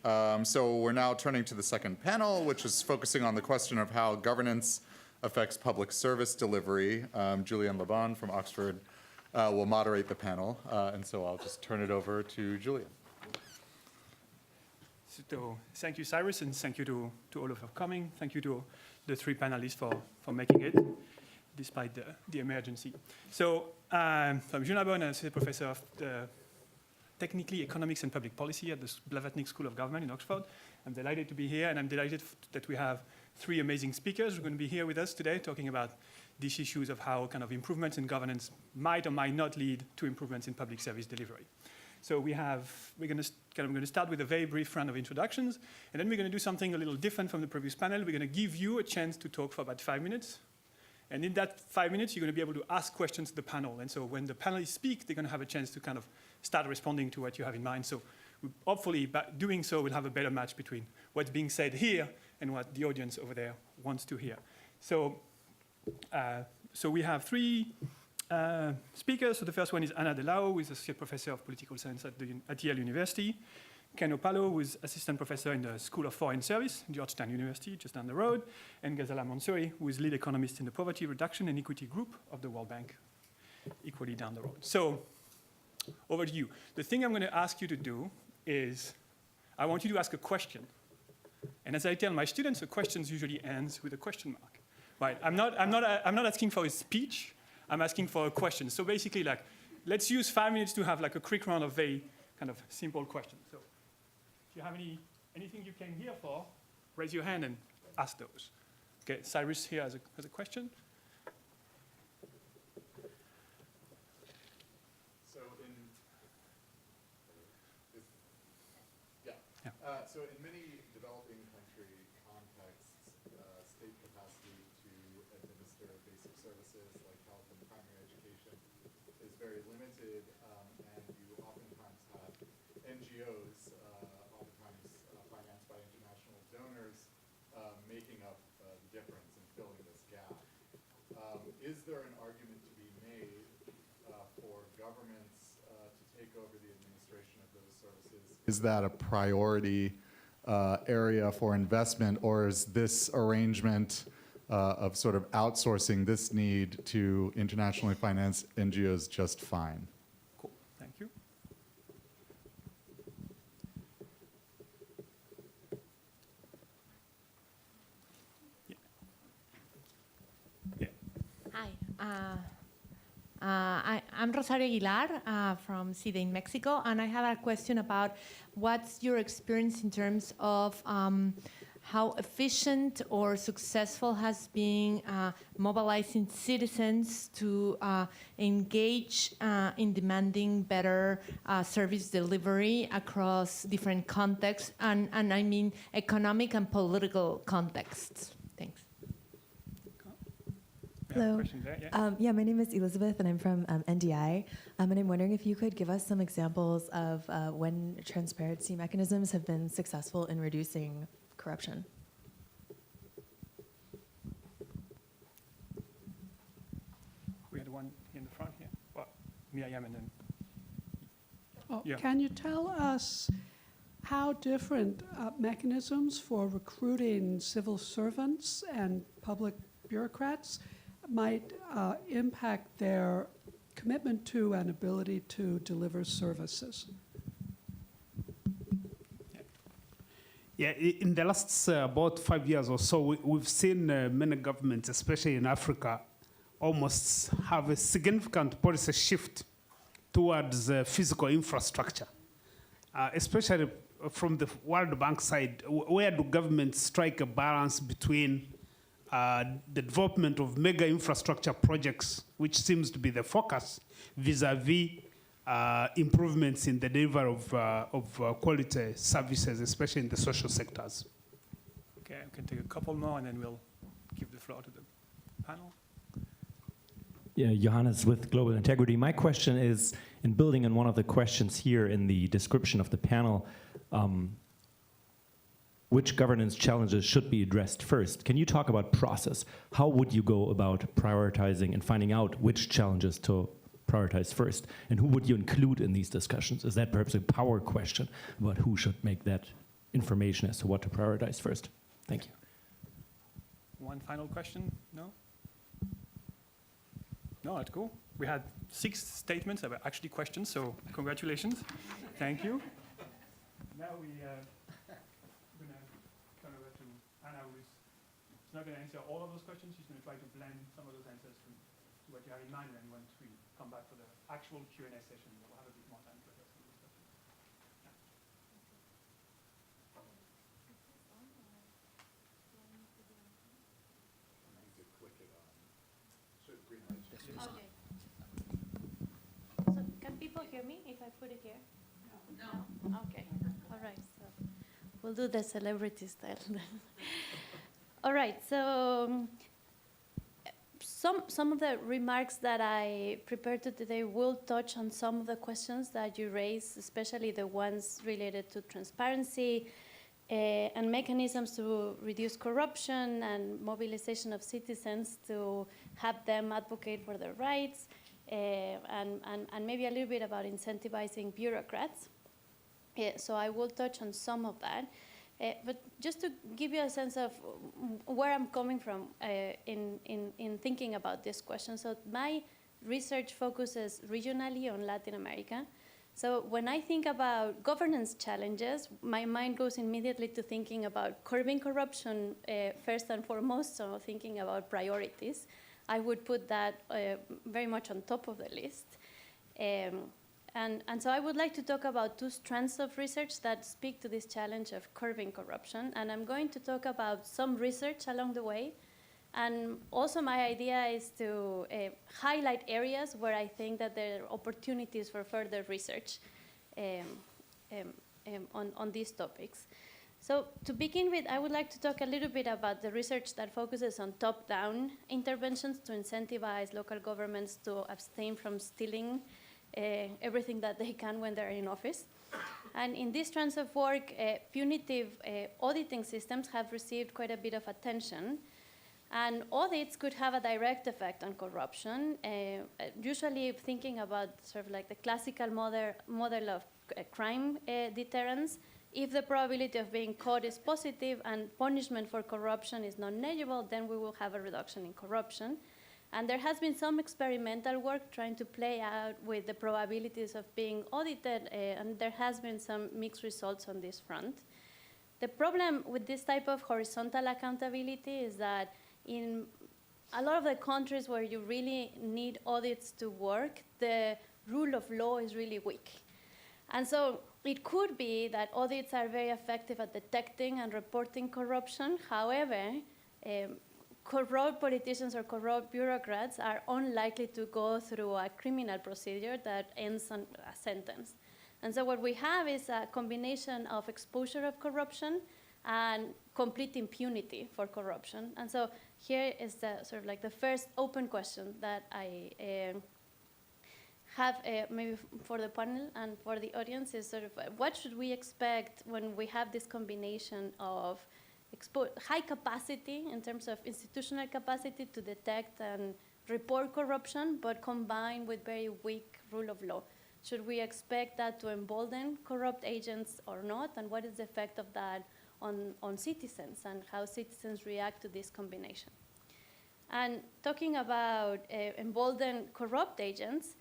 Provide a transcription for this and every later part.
So we're now turning to the second panel, which is focusing on the question of how governance affects public service delivery. Julian Laban from Oxford will moderate the panel, and so I'll just turn it over to Julian. So thank you, Cyrus, and thank you to all of you for coming. Thank you to the three panelists for making it, despite the emergency. So I'm Julian Laban, I'm a professor of technically economics and public policy at the Blavatnik School of Government in Oxford. I'm delighted to be here, and I'm delighted that we have three amazing speakers who are going to be here with us today talking about these issues of how kind of improvements in governance might or might not lead to improvements in public service delivery. So we're going to start with a very brief round of introductions, and then we're going to do something a little different from the previous panel. We're going to give you a chance to talk for about 5 minutes. And in that 5 minutes, you're going to be able to ask questions to the panel. And so when the panelists speak, they're going to have a chance to kind of start responding to what you have in mind. So hopefully, by doing so, we'll have a better match between what's being said here and what the audience over there wants to hear. So we have three speakers. So the first one is Anna Delao, who is associate professor of political science at Yale University. Ken Opalo, who is assistant professor in the School of Foreign Service, Georgetown University, just down the road. And Ghazala Mansouri, who is lead economist in the Poverty Reduction and Equity Group of the World Bank, equally down the road. So over to you. The thing I'm going to ask you to do is I want you to ask a question. And as I tell my students, the questions usually ends with a question mark. Right? I'm not asking for a speech. I'm asking for a question. So basically, like, let's use 5 minutes to have like a quick round of very kind of simple questions. So if you have anything you came here for, raise your hand and ask those. Okay, Cyrus here has a question. So in many developing country contexts, state capacity to administer basic services like health and primary education is very limited, and you oftentimes have NGOs, oftentimes financed by international donors, making up the difference and filling this gap. Is there an argument to be made for governments to take over the administration of those services? Is that a priority area for investment, or is this arrangement of sort of outsourcing this need to internationally financed NGOs just fine? Cool, thank you. Yeah. Hi. I'm Rosario Aguilar from CIDE in Mexico, and I have a question about what's your experience in terms of how efficient or successful has been mobilizing citizens to engage in demanding better service delivery across different contexts, and I mean economic and political contexts. Thanks. Hello. Yeah, my name is Elizabeth, and I'm from NDI. And I'm wondering if you could give us some examples of when transparency mechanisms have been successful in reducing corruption. We had one in the front here. Well, Miriam and then. Oh, yeah. Can you tell us how different mechanisms for recruiting civil servants and public bureaucrats might impact their commitment to and ability to deliver services? Yeah, in the last about 5 years or so, we've seen many governments, especially in Africa, almost have a significant policy shift towards physical infrastructure, especially from the World Bank side. Where do governments strike a balance between the development of mega infrastructure projects, which seems to be the focus, vis-a-vis improvements in the delivery of quality services, especially in the social sectors? Okay, I can take a couple more, and then we'll give the floor to the panel. Yeah, Johannes with Global Integrity. My question is, in building on one of the questions here in the description of the panel, which governance challenges should be addressed first? Can you talk about process? How would you go about prioritizing and finding out which challenges to prioritize first? And who would you include in these discussions? Is that perhaps a power question about who should make that information as to what to prioritize first? Thank you. One final question? No? No, that's cool. We had 6 statements that were actually questions, so congratulations. Thank you. Now we're going to turn over to Anna, who's not going to answer all of those questions. She's going to try to blend some of those answers to what you have in mind, and once we come back for the actual Q&A session, we'll have a bit more time to address some of those questions. I need to click it on. Should green light. Okay. So can people hear me if I put it here? No. Okay. All right. So we'll do the celebrity style then. All right. So some of the remarks that I prepared today will touch on some of the questions that you raised, especially the ones related to transparency and mechanisms to reduce corruption and mobilization of citizens to have them advocate for their rights, and maybe a little bit about incentivizing bureaucrats. So I will touch on some of that. But just to give you a sense of where I'm coming from in thinking about this question. So my research focuses regionally on Latin America. So when I think about governance challenges, my mind goes immediately to thinking about curbing corruption first and foremost, so thinking about priorities. I would put that very much on top of the list. And so I would like to talk about 2 strands of research that speak to this challenge of curbing corruption. And I'm going to talk about some research along the way. And also my idea is to highlight areas where I think that there are opportunities for further research on these topics. So to begin with, I would like to talk a little bit about the research that focuses on top-down interventions to incentivize local governments to abstain from stealing everything that they can when they're in office. And in these strands of work, punitive auditing systems have received quite a bit of attention. And audits could have a direct effect on corruption, usually thinking about sort of like the classical model of crime deterrence. If the probability of being caught is positive and punishment for corruption is non-negligible, then we will have a reduction in corruption. And there has been some experimental work trying to play out with the probabilities of being audited, and there has been some mixed results on this front. The problem with this type of horizontal accountability is that in a lot of the countries where you really need audits to work, the rule of law is really weak. And so it could be that audits are very effective at detecting and reporting corruption. However, corrupt politicians or corrupt bureaucrats are unlikely to go through a criminal procedure that ends on a sentence. And so what we have is a combination of exposure of corruption and complete impunity for corruption. And so here is the sort of like the first open question that I have maybe for the panel and for the audience is sort of what should we expect when we have this combination of high capacity in terms of institutional capacity to detect and report corruption, but combined with very weak rule of law? Should we expect that to embolden corrupt agents or not? And what is the effect of that on citizens and how citizens react to this combination? And talking about embolden corrupt agents,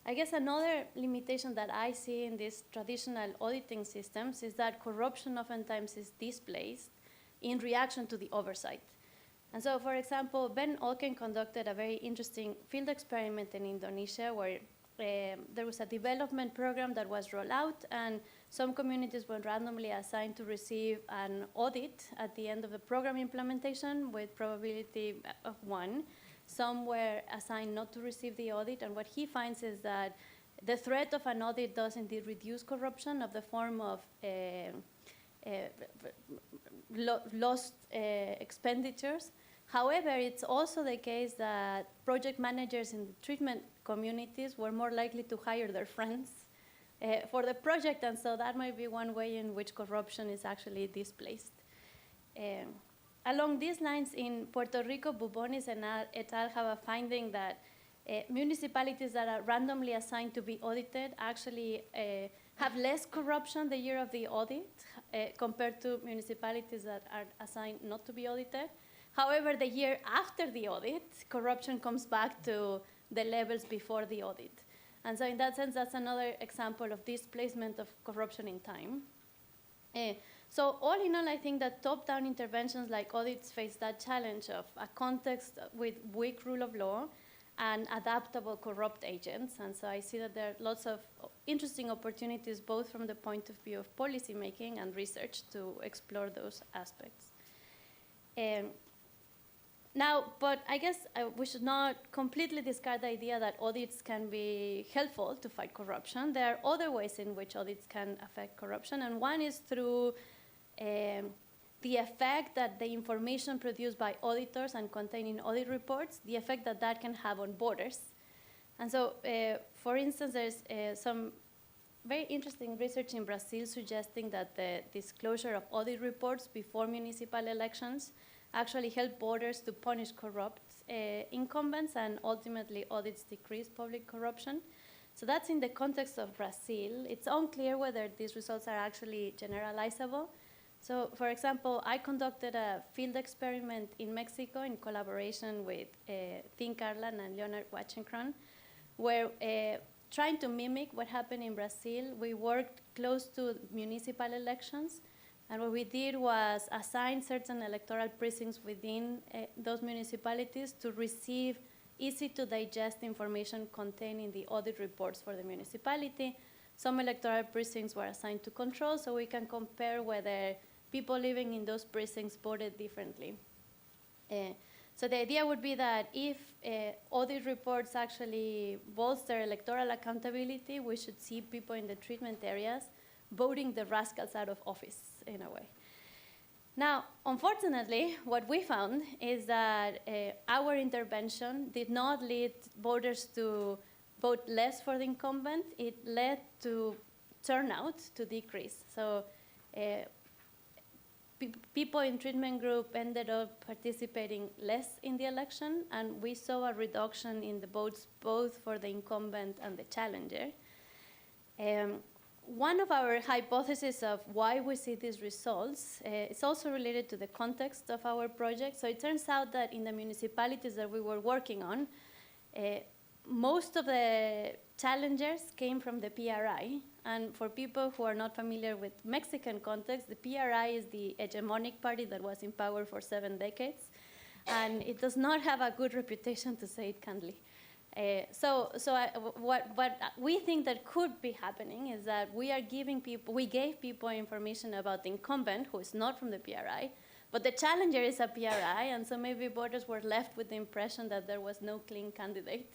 I guess another limitation that I see in these traditional auditing systems is that corruption oftentimes is displaced in reaction to the oversight. And so, for example, Ben Olken conducted a very interesting field experiment in Indonesia where there was a development program that was rolled out, and some communities were randomly assigned to receive an audit at the end of the program implementation with probability of 1. Some were assigned not to receive the audit, and what he finds is that the threat of an audit does indeed reduce corruption of the form of lost expenditures. However, it's also the case that project managers in the treatment communities were more likely to hire their friends for the project, and so that might be one way in which corruption is actually displaced. Along these lines, in Puerto Rico, Bubonis and et al. Have a finding that municipalities that are randomly assigned to be audited actually have less corruption the year of the audit compared to municipalities that are assigned not to be audited. However, the year after the audit, corruption comes back to the levels before the audit. And so in that sense, that's another example of displacement of corruption in time. So all in all, I think that top-down interventions like audits face that challenge of a context with weak rule of law and adaptable corrupt agents. And so I see that there are lots of interesting opportunities, both from the point of view of policymaking and research, to explore those aspects. Now, but I guess we should not completely discard the idea that audits can be helpful to fight corruption. There are other ways in which audits can affect corruption, and one is through the effect that the information produced by auditors and contained in audit reports, the effect that that can have on borders. And so, for instance, there's some very interesting research in Brazil suggesting that the disclosure of audit reports before municipal elections actually help borders to punish corrupt incumbents, and ultimately audits decrease public corruption. So that's in the context of Brazil. It's unclear whether these results are actually generalizable. So, for example, I conducted a field experiment in Mexico in collaboration with Think Arlan and Leonard Wachenkron, where trying to mimic what happened in Brazil, we worked close to municipal elections. And what we did was assign certain electoral precincts within those municipalities to receive easy-to-digest information contained in the audit reports for the municipality. Some electoral precincts were assigned to control, so we can compare whether people living in those precincts voted differently. So the idea would be that if audit reports actually bolster electoral accountability, we should see people in the treatment areas voting the rascals out of office, in a way. Now, unfortunately, what we found is that our intervention did not lead voters to vote less for the incumbent. It led to turnout to decrease. So people in treatment group ended up participating less in the election, and we saw a reduction in the votes both for the incumbent and the challenger. One of our hypotheses of why we see these results is also related to the context of our project. So it turns out that in the municipalities that we were working on, most of the challengers came from the PRI. And for people who are not familiar with Mexican context, the PRI is the hegemonic party that was in power for 7 decades. And it does not have a good reputation, to say it kindly. What we think that could be happening is that we gave people information about the incumbent, who is not from the PRI, but the challenger is a PRI, and so maybe voters were left with the impression that there was no clean candidate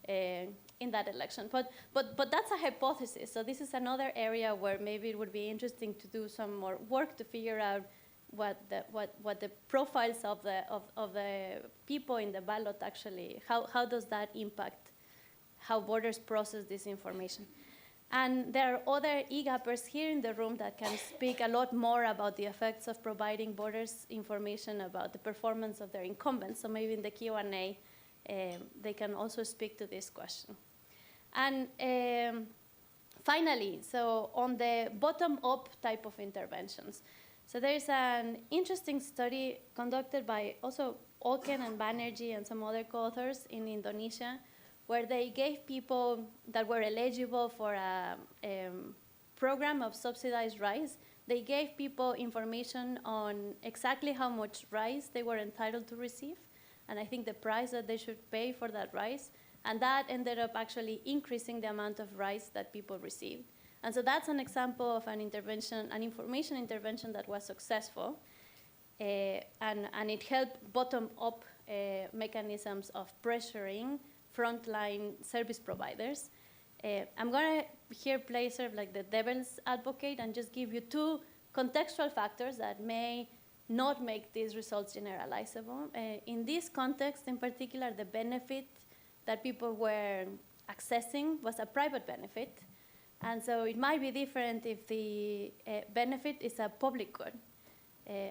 in that election. But that's a hypothesis, so this is another area where maybe it would be interesting to do some more work to figure out what the profiles of the people in the ballot actually, how does that impact how voters process this information. And there are other EGAPers here in the room that can speak a lot more about the effects of providing voters information about the performance of their incumbents. So maybe in the Q&A, they can also speak to this question. And finally, so on the bottom-up type of interventions, so there's an interesting study conducted by also Oken and Banerjee and some other co-authors in Indonesia, where they gave people that were eligible for a program of subsidized rice, they gave people information on exactly how much rice they were entitled to receive, and I think the price that they should pay for that rice, and that ended up actually increasing the amount of rice that people received. And so that's an example of an intervention, an information intervention that was successful, and it helped bottom-up mechanisms of pressuring frontline service providers. I'm going to here play sort of like the devil's advocate and just give you 2 contextual factors that may not make these results generalizable. In this context, in particular, the benefit that people were accessing was a private benefit. And so it might be different if the benefit is a public good.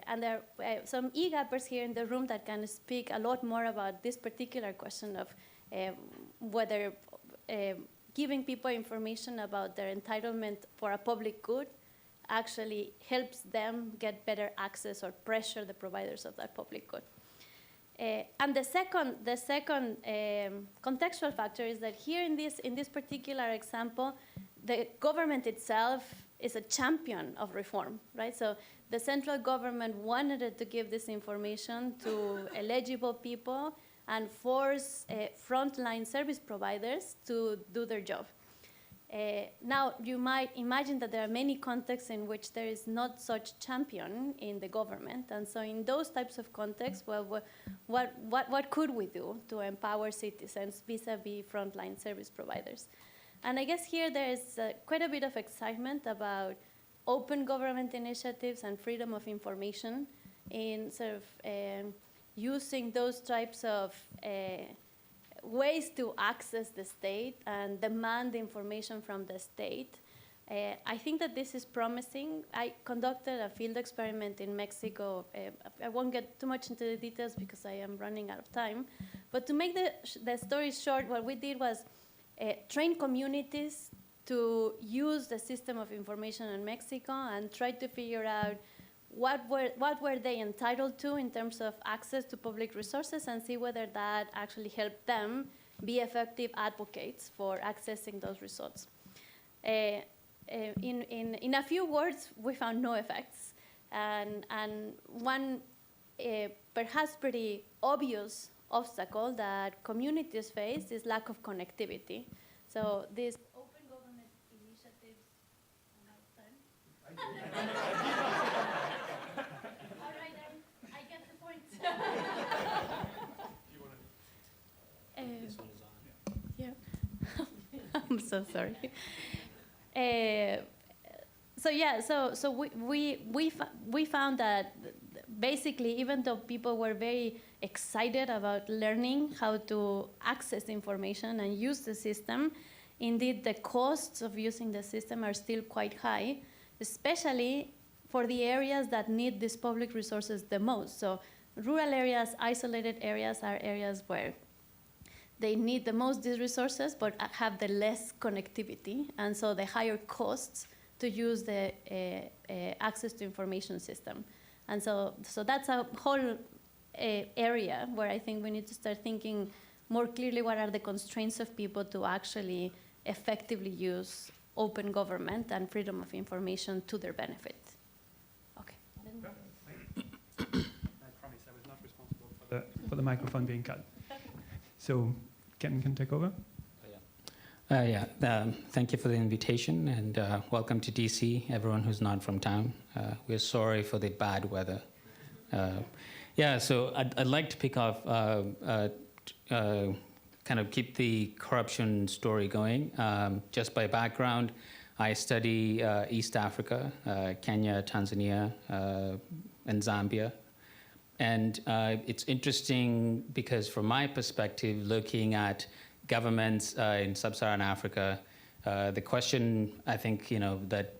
And there are some EGAPers here in the room that can speak a lot more about this particular question of whether giving people information about their entitlement for a public good actually helps them get better access or pressure the providers of that public good. And the second contextual factor is that here in this particular example, the government itself is a champion of reform, right? So the central government wanted to give this information to eligible people and force frontline service providers to do their job. Now, you might imagine that there are many contexts in which there is not such champion in the government. And so in those types of contexts, well, what could we do to empower citizens vis-a-vis frontline service providers? And I guess here there is quite a bit of excitement about open government initiatives and freedom of information in sort of using those types of ways to access the state and demand information from the state. I think that this is promising. I conducted a field experiment in Mexico. I won't get too much into the details because I am running out of time. But to make the story short, what we did was train communities to use the system of information in Mexico and try to figure out what were they entitled to in terms of access to public resources and see whether that actually helped them be effective advocates for accessing those results. In a few words, we found no effects. And one perhaps pretty obvious obstacle that communities face is lack of connectivity. So these open government initiatives, all right, I get the point. This one is on. Yeah. I'm so sorry. So we found that basically, even though people were very excited about learning how to access information and use the system, indeed the costs of using the system are still quite high, especially for the areas that need these public resources the most. So rural areas, isolated areas are areas where they need the most these resources but have the less connectivity, and so the higher costs to use the access to information system. And so that's a whole area where I think we need to start thinking more clearly what are the constraints of people to actually effectively use open government and freedom of information to their benefit. Okay. I promise I was not responsible for the microphone being cut. So Ken can take over. Thank you for the invitation, and welcome to DC, everyone who's not from town. We're sorry for the bad weather. So I'd like to pick off, kind of keep the corruption story going. Just by background, I study East Africa, Kenya, Tanzania, and Zambia. And it's interesting because from my perspective, looking at governments in sub-Saharan Africa, the question I think that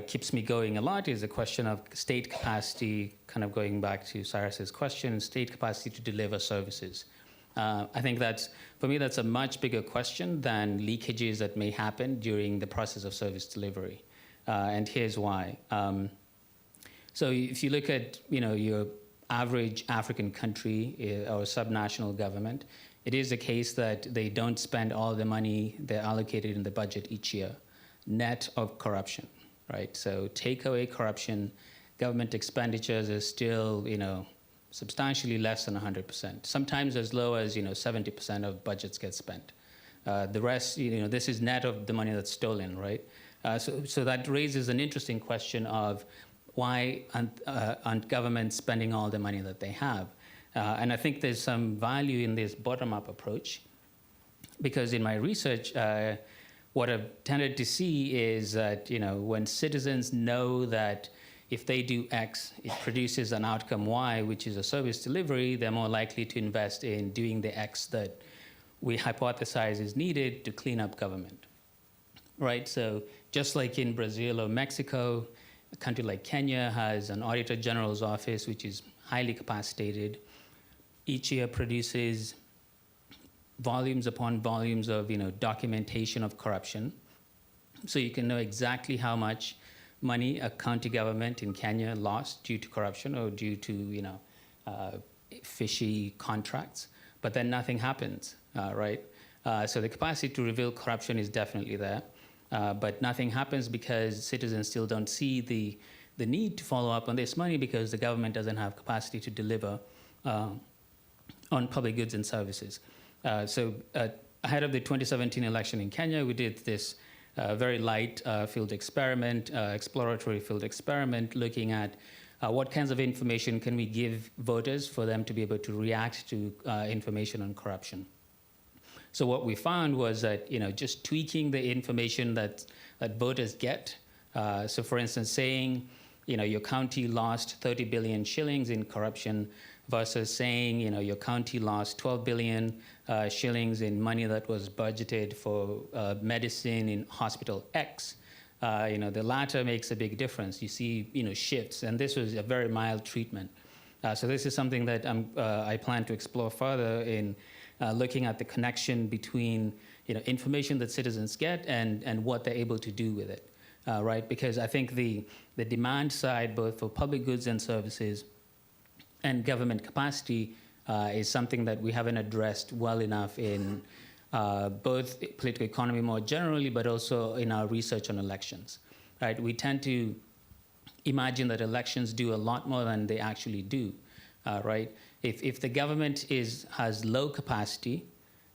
keeps me going a lot is the question of state capacity, kind of going back to Cyrus's question, state capacity to deliver services. I think for me, that's a much bigger question than leakages that may happen during the process of service delivery. And here's why. So if you look at your average African country or subnational government, it is the case that they don't spend all the money they're allocated in the budget each year, net of corruption, right? So take away corruption, government expenditures are still, substantially less than 100%. Sometimes as low as, 70% of budgets get spent. The rest, this is net of the money that's stolen, right? So that raises an interesting question of why aren't governments spending all the money that they have? And I think there's some value in this bottom-up approach, because in my research, what I've tended to see is that when citizens know that if they do X, it produces an outcome Y, which is a service delivery, they're more likely to invest in doing the X that we hypothesize is needed to clean up government, right? So just like in Brazil or Mexico, a country like Kenya has an Auditor General's office, which is highly capacitated. Each year produces volumes upon volumes of documentation of corruption, so you can know exactly how much money a county government in Kenya lost due to corruption or due to fishy contracts. But then nothing happens, right? So the capacity to reveal corruption is definitely there, but nothing happens because citizens still don't see the need to follow up on this money because the government doesn't have capacity to deliver on public goods and services. So ahead of the 2017 election in Kenya, we did this very light field experiment, exploratory field experiment, looking at what kinds of information can we give voters for them to be able to react to information on corruption. So what we found was that just tweaking the information that voters get. So for instance, saying your county lost 30 billion shillings in corruption versus saying your county lost 12 billion shillings in money that was budgeted for medicine in hospital X. The latter makes a big difference. You see shifts, and this was a very mild treatment. So this is something that I plan to explore further in looking at the connection between information that citizens get and what they're able to do with it, right? Because I think the demand side, both for public goods and services and government capacity, is something that we haven't addressed well enough in both political economy more generally, but also in our research on elections, right? We tend to imagine that elections do a lot more than they actually do, right? If the government has low capacity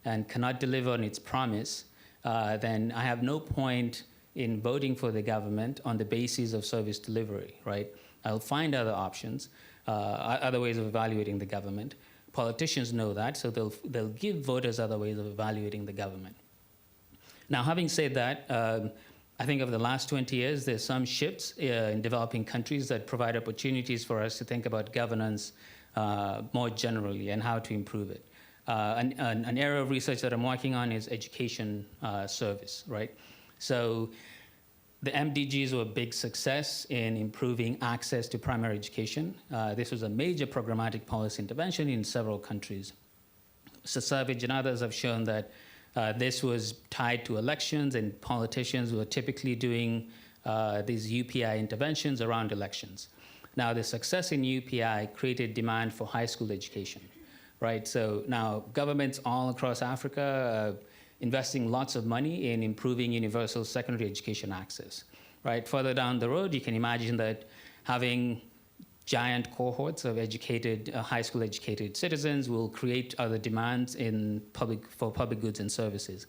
and cannot deliver on its promise, then I have no point in voting for the government on the basis of service delivery, right? I'll find other options, other ways of evaluating the government. Politicians know that, so they'll give voters other ways of evaluating the government. Now, having said that, I think over the last 20 years, there's some shifts in developing countries that provide opportunities for us to think about governance more generally and how to improve it. An area of research that I'm working on is education service, right? So the MDGs were a big success in improving access to primary education. This was a major programmatic policy intervention in several countries. So Savage and others have shown that this was tied to elections, and politicians were typically doing these UPI interventions around elections. Now, the success in UPI created demand for high school education, right? So now governments all across Africa investing lots of money in improving universal secondary education access, right? Further down the road, you can imagine that having giant cohorts of educated, high school educated citizens will create other demands for public goods and services.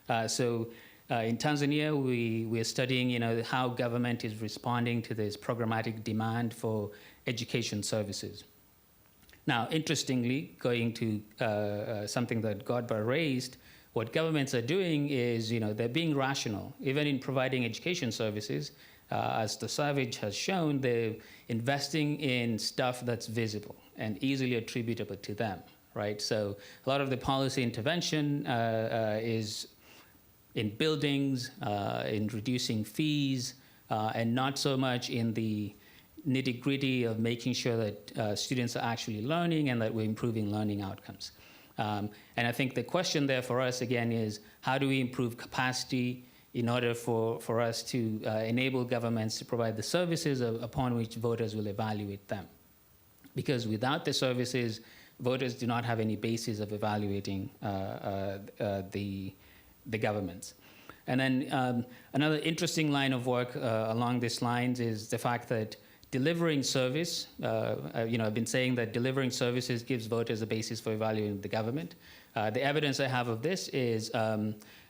In Tanzania, we are studying, how government is responding to this programmatic demand for education services. Now, interestingly, going to something that Godbar raised, what governments are doing is, they're being rational. Even in providing education services, as the Savage has shown, they're investing in stuff that's visible and easily attributable to them, right? So a lot of the policy intervention is in buildings, in reducing fees, and not so much in the nitty-gritty of making sure that students are actually learning and that we're improving learning outcomes. And I think the question there for us, again, is how do we improve capacity in order for us to enable governments to provide the services upon which voters will evaluate them? Because without the services, voters do not have any basis of evaluating the governments. And then another interesting line of work along these lines is the fact that delivering service, I've been saying that delivering services gives voters a basis for evaluating the government. The evidence I have of this is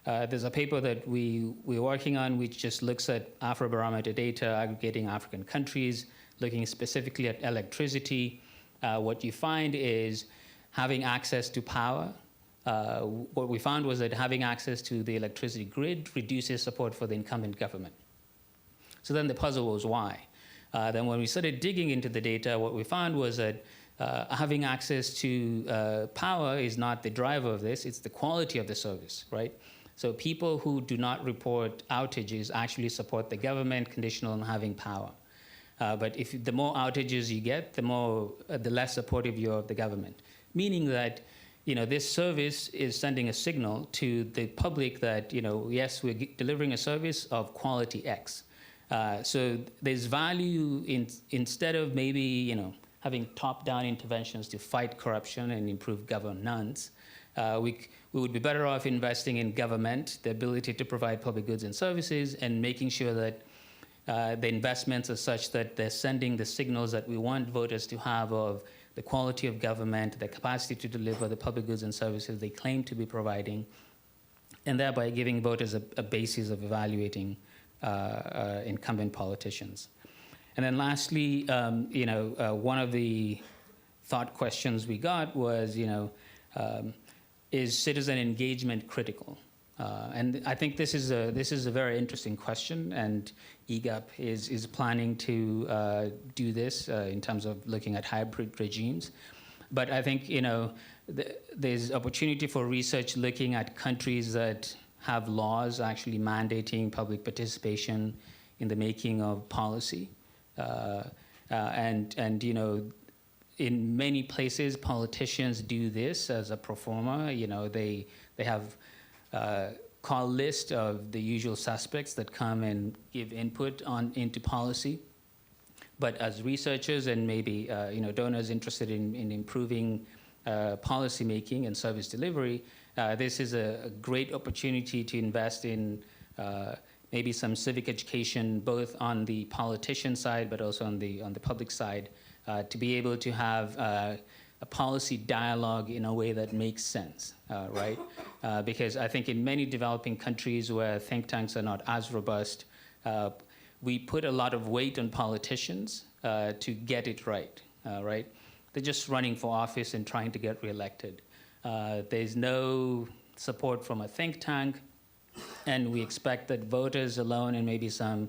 there's a paper that we're working on which just looks at Afrobarometer data, aggregating African countries, looking specifically at electricity. What you find is having access to power. What we found was that having access to the electricity grid reduces support for the incumbent government. So then the puzzle was why? Then when we started digging into the data, what we found was that having access to power is not the driver of this, it's the quality of the service, right? So people who do not report outages actually support the government conditional on having power. But if the more outages you get, the less supportive you are of the government. Meaning that this service is sending a signal to the public that, yes, we're delivering a service of quality X. So there's value instead of maybe, having top-down interventions to fight corruption and improve governance. We would be better off investing in government, the ability to provide public goods and services, and making sure that the investments are such that they're sending the signals that we want voters to have of the quality of government, the capacity to deliver the public goods and services they claim to be providing, and thereby giving voters a basis of evaluating incumbent politicians. And then lastly, one of the thought questions we got was, is citizen engagement critical? And I think this is a very interesting question, and EGAP is planning to do this in terms of looking at hybrid regimes. But I think there's opportunity for research looking at countries that have laws actually mandating public participation in the making of policy, and in many places politicians do this as a pro forma. They have call list of the usual suspects that come and give input into policy. But as researchers and maybe donors interested in improving policy making and service delivery, this is a great opportunity to invest in maybe some civic education, both on the politician side but also on the public side, to be able to have a policy dialogue in a way that makes sense, right? Because I think in many developing countries where think tanks are not as robust, we put a lot of weight on politicians to get it right, right? They're just running for office and trying to get reelected. There's no support from a think tank, and we expect that voters alone and maybe some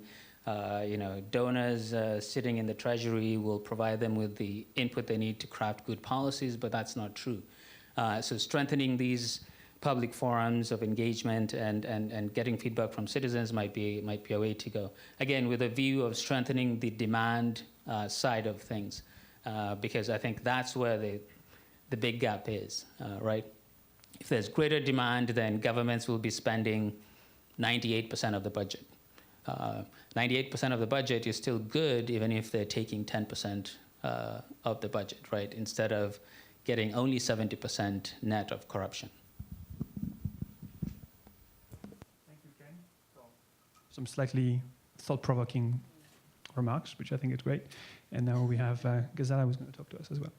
donors sitting in the treasury will provide them with the input they need to craft good policies, but that's not true. So strengthening these public forums of engagement and getting feedback from citizens might be a way to go. Again, with a view of strengthening the demand side of things, because I think that's where the big gap is, right? If there's greater demand, then governments will be spending 98% of the budget. 98% of the budget is still good even if they're taking 10% of the budget, right? Instead of getting only 70% net of corruption. Thank you, Ken. Some slightly thought-provoking remarks, which I think is great. And now we have Ghazala, who's going to talk to us as well.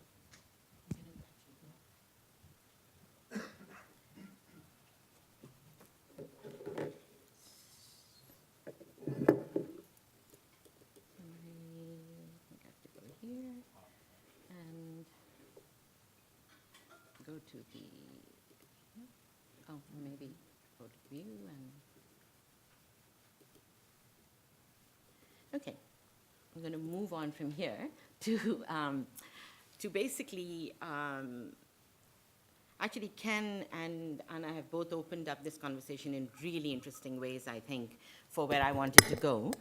To the, maybe go to view and, okay. I'm going to move on from here to basically, actually Ken and I have both opened up this conversation in really interesting ways, I think, for where I wanted to go.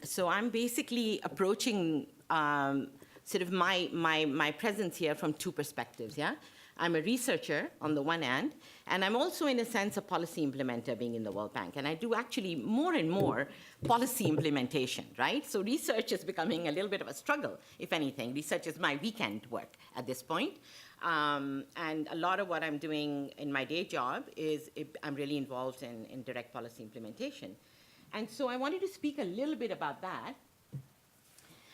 So I'm basically approaching sort of my presence here from two perspectives, yeah? I'm a researcher on the one hand, and I'm also, in a sense, a policy implementer being in the World Bank. And I do actually more and more policy implementation, right? So research is becoming a little bit of a struggle, if anything. Research is my weekend work at this point. And a lot of what I'm doing in my day job is I'm really involved in direct policy implementation. And so I wanted to speak a little bit about that.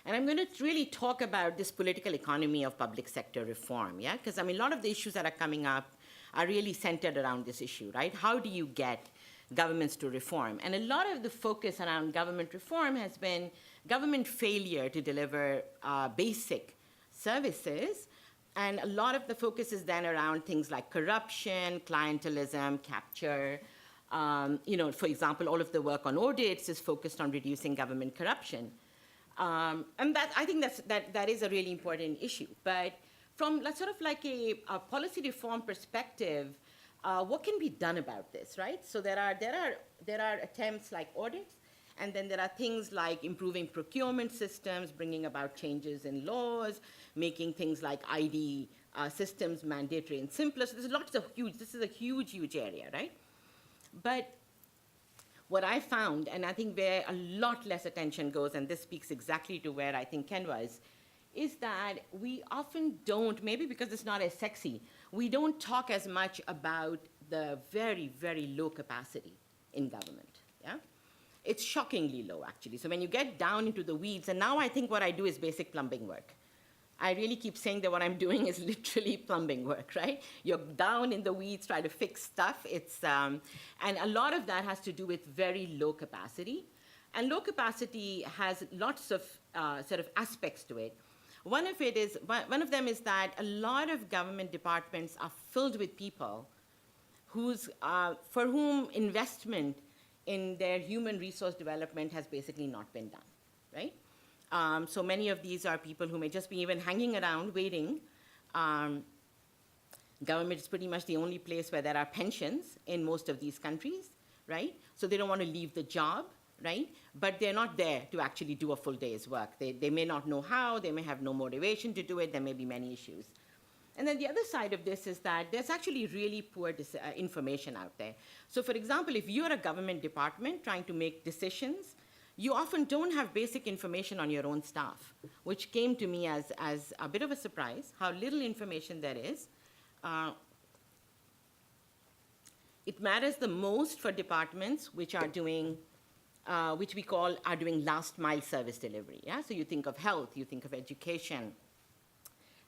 And I'm going to really talk about this political economy of public sector reform, yeah? Because, a lot of the issues that are coming up are really centered around this issue, right? How do you get governments to reform? And a lot of the focus around government reform has been government failure to deliver basic services. And a lot of the focus is then around things like corruption, clientelism, capture. For example, all of the work on audits is focused on reducing government corruption. And I think that is a really important issue. But from sort of like a policy reform perspective, what can be done about this, right? So there are attempts like audits, and then there are things like improving procurement systems, bringing about changes in laws, making things like ID systems mandatory and simpler. So there's lots of this is a huge, huge area, right? But what I found, and I think where a lot less attention goes, and this speaks exactly to where I think Ken was, is that we often don't, maybe because it's not as sexy, we don't talk as much about the very, very low capacity in government, yeah? It's shockingly low, actually. So when you get down into the weeds, and now I think what I do is basic plumbing work. I really keep saying that what I'm doing is literally plumbing work, right? You're down in the weeds trying to fix stuff. And a lot of that has to do with very low capacity. And low capacity has lots of sort of aspects to it. One of them is that a lot of government departments are filled with people for whom investment in their human resource development has basically not been done, right? So many of these are people who may just be even hanging around waiting. Government is pretty much the only place where there are pensions in most of these countries, right? So they don't want to leave the job, right? But they're not there to actually do a full day's work. They may not know how, they may have no motivation to do it, there may be many issues. And then the other side of this is that there's actually really poor information out there. So for example, if you're a government department trying to make decisions, you often don't have basic information on your own staff, which came to me as a bit of a surprise, how little information there is. It matters the most for departments which are doing, which we call are doing last mile service delivery. Yeah? So you think of health, you think of education,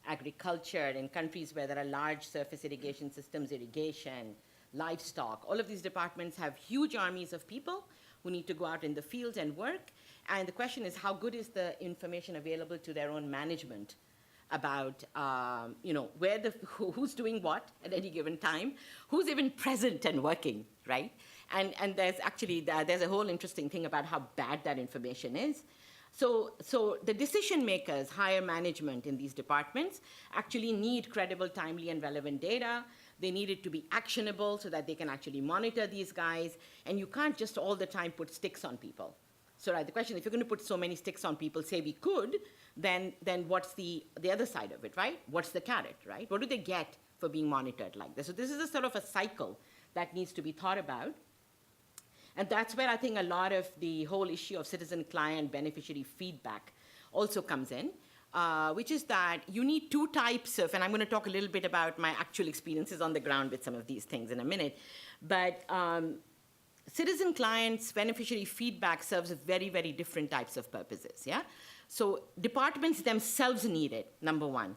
agriculture, in countries where there are large surface irrigation systems, irrigation, livestock. All of these departments have huge armies of people who need to go out in the fields and work. And the question is, how good is the information available to their own management about, who's doing what at any given time, who's even present and working, right? And there's actually, there's a whole interesting thing about how bad that information is. So the decision makers, higher management in these departments, actually need credible, timely, and relevant data. They need it to be actionable so that they can actually monitor these guys. And you can't just all the time put sticks on people. So the question, if you're going to put so many sticks on people, say we could, then what's the other side of it, right? What's the carrot, right? What do they get for being monitored like this? So this is a sort of a cycle that needs to be thought about. And that's where I think a lot of the whole issue of citizen-client beneficiary feedback also comes in, which is that you need two types of, and I'm going to talk a little bit about my actual experiences on the ground with some of these things in a minute, but citizen-clients beneficiary feedback serves very, very different types of purposes, yeah? So departments themselves need it, number one.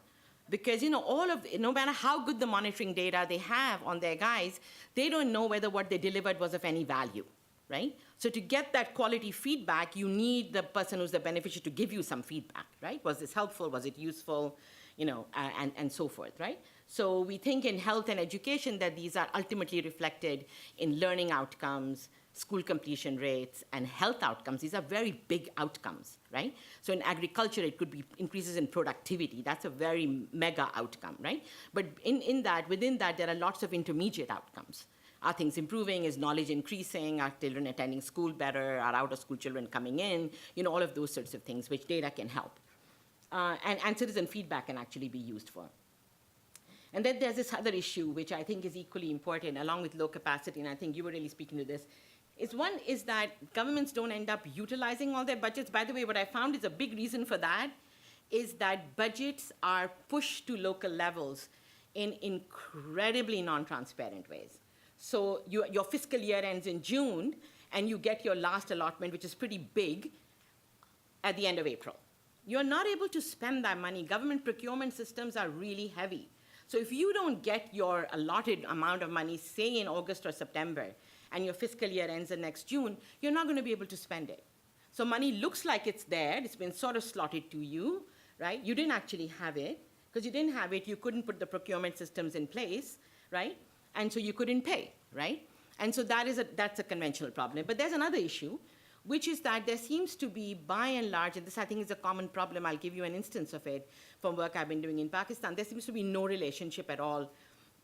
Because no matter how good the monitoring data they have on their guys, they don't know whether what they delivered was of any value. Right? So to get that quality feedback, you need the person who's the beneficiary to give you some feedback, right? Was this helpful? Was it useful? And so forth, right? So we think in health and education that these are ultimately reflected in learning outcomes, school completion rates, and health outcomes. These are very big outcomes, right? So in agriculture, it could be increases in productivity. That's a very mega outcome, right? But within that, there are lots of intermediate outcomes. Are things improving? Is knowledge increasing? Are children attending school better? Are out-of-school children coming in? All of those sorts of things which data can help. And citizen feedback can actually be used for. And then there's this other issue, which I think is equally important, along with low capacity, and I think you were really speaking to this. One is that governments don't end up utilizing all their budgets. By the way, what I found is a big reason for that is that budgets are pushed to local levels in incredibly non-transparent ways. So your fiscal year ends in June, and you get your last allotment, which is pretty big, at the end of April. You're not able to spend that money. Government procurement systems are really heavy. So if you don't get your allotted amount of money, say in August or September, and your fiscal year ends in next June, you're not going to be able to spend it. So money looks like it's there. It's been sort of slotted to you, right? You didn't actually have it. Because you didn't have it, you couldn't put the procurement systems in place, right? And so you couldn't pay, right? And so that's a conventional problem. But there's another issue, which is that there seems to be, by and large, and this I think is a common problem, I'll give you an instance of it from work I've been doing in Pakistan, there seems to be no relationship at all,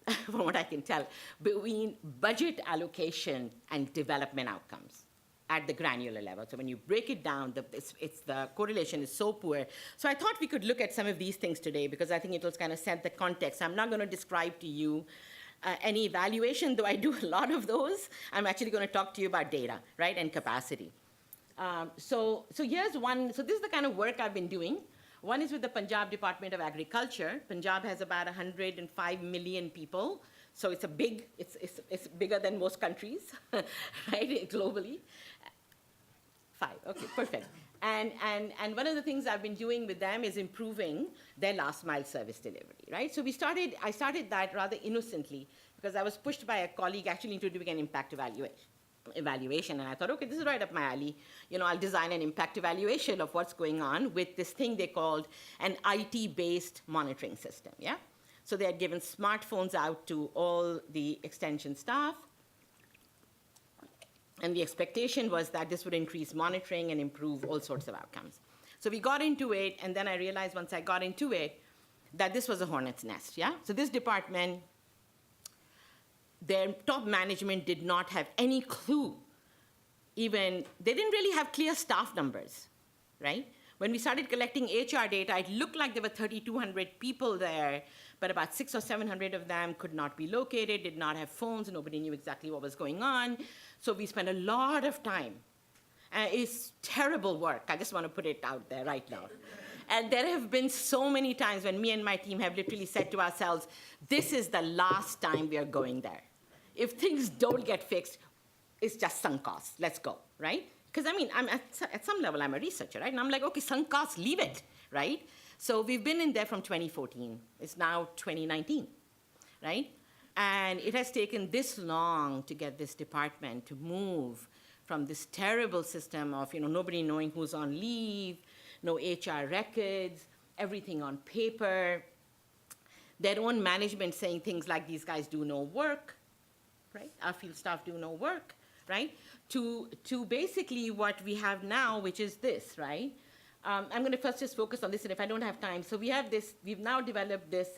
from what I can tell, between budget allocation and development outcomes, at the granular level. So when you break it down, the correlation is so poor. So I thought we could look at some of these things today because I think it will kind of set the context. I'm not going to describe to you any evaluation, though I do a lot of those. I'm actually going to talk to you about data, right, and capacity. So here's one. So this is the kind of work I've been doing. One is with the Punjab Department of Agriculture. Punjab has about 105 million people. So it's bigger than most countries, right, globally. 5, okay, perfect. And one of the things I've been doing with them is improving their last mile service delivery, right? So I started that rather innocently because I was pushed by a colleague actually into doing an impact evaluation. And I thought, okay, this is right up my alley. I'll design an impact evaluation of what's going on with this thing they called an IT-based monitoring system, yeah? So they had given smartphones out to all the extension staff. And the expectation was that this would increase monitoring and improve all sorts of outcomes. So we got into it, and then I realized once I got into it that this was a hornet's nest, yeah? So this department, their top management did not have any clue. They didn't really have clear staff numbers, right? When we started collecting HR data, it looked like there were 3,200 people there, but about 600 or 700 of them could not be located, did not have phones, nobody knew exactly what was going on. So we spent a lot of time. It's terrible work. I just want to put it out there right now. And there have been so many times when me and my team have literally said to ourselves, this is the last time we are going there. If things don't get fixed, it's just sunk costs. Let's go, right? Because I'm at some level, I'm a researcher, right? And I'm like, okay, sunk costs, leave it, right? So we've been in there from 2014. It's now 2019, right? And it has taken this long to get this department to move from this terrible system of nobody knowing who's on leave, no HR records, everything on paper, their own management saying things like these guys do no work, right? Our field staff do no work, right? To basically what we have now, which is this, right? I'm going to first just focus on this, and if I don't have time. So we've now developed this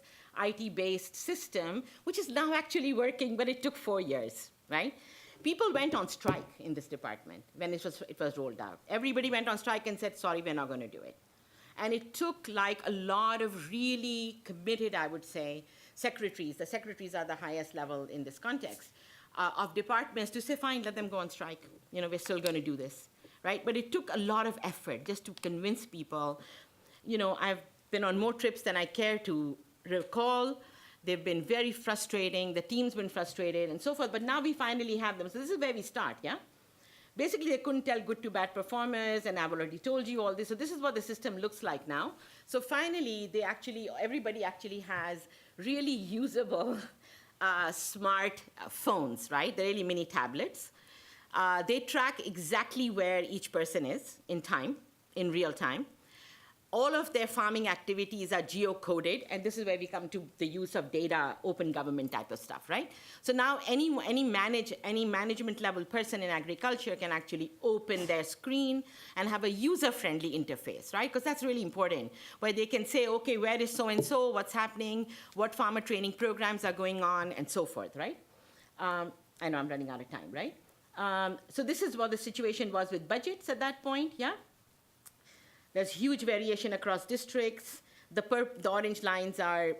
IT-based system, which is now actually working, but it took 4 years, right? People went on strike in this department when it was rolled out. Everybody went on strike and said, sorry, we're not going to do it. And it took like a lot of really committed, I would say, secretaries. The secretaries are the highest level in this context of departments to say, fine, let them go on strike. We're still going to do this, right? But it took a lot of effort just to convince people. I've been on more trips than I care to recall. They've been very frustrating. The team's been frustrated and so forth. But now we finally have them. So this is where we start, yeah? Basically, they couldn't tell good to bad performers, and I've already told you all this. So this is what the system looks like now. So finally, everybody actually has really usable smart phones, right? They're really mini tablets. They track exactly where each person is in real time. All of their farming activities are geocoded, and this is where we come to the use of data, open government type of stuff, right? So now any management level person in agriculture can actually open their screen and have a user-friendly interface, right? Because that's really important, where they can say, okay, where is so-and-so, what's happening, what farmer training programs are going on, and so forth, right? I know I'm running out of time, right? So this is what the situation was with budgets at that point, yeah? There's huge variation across districts. The orange lines are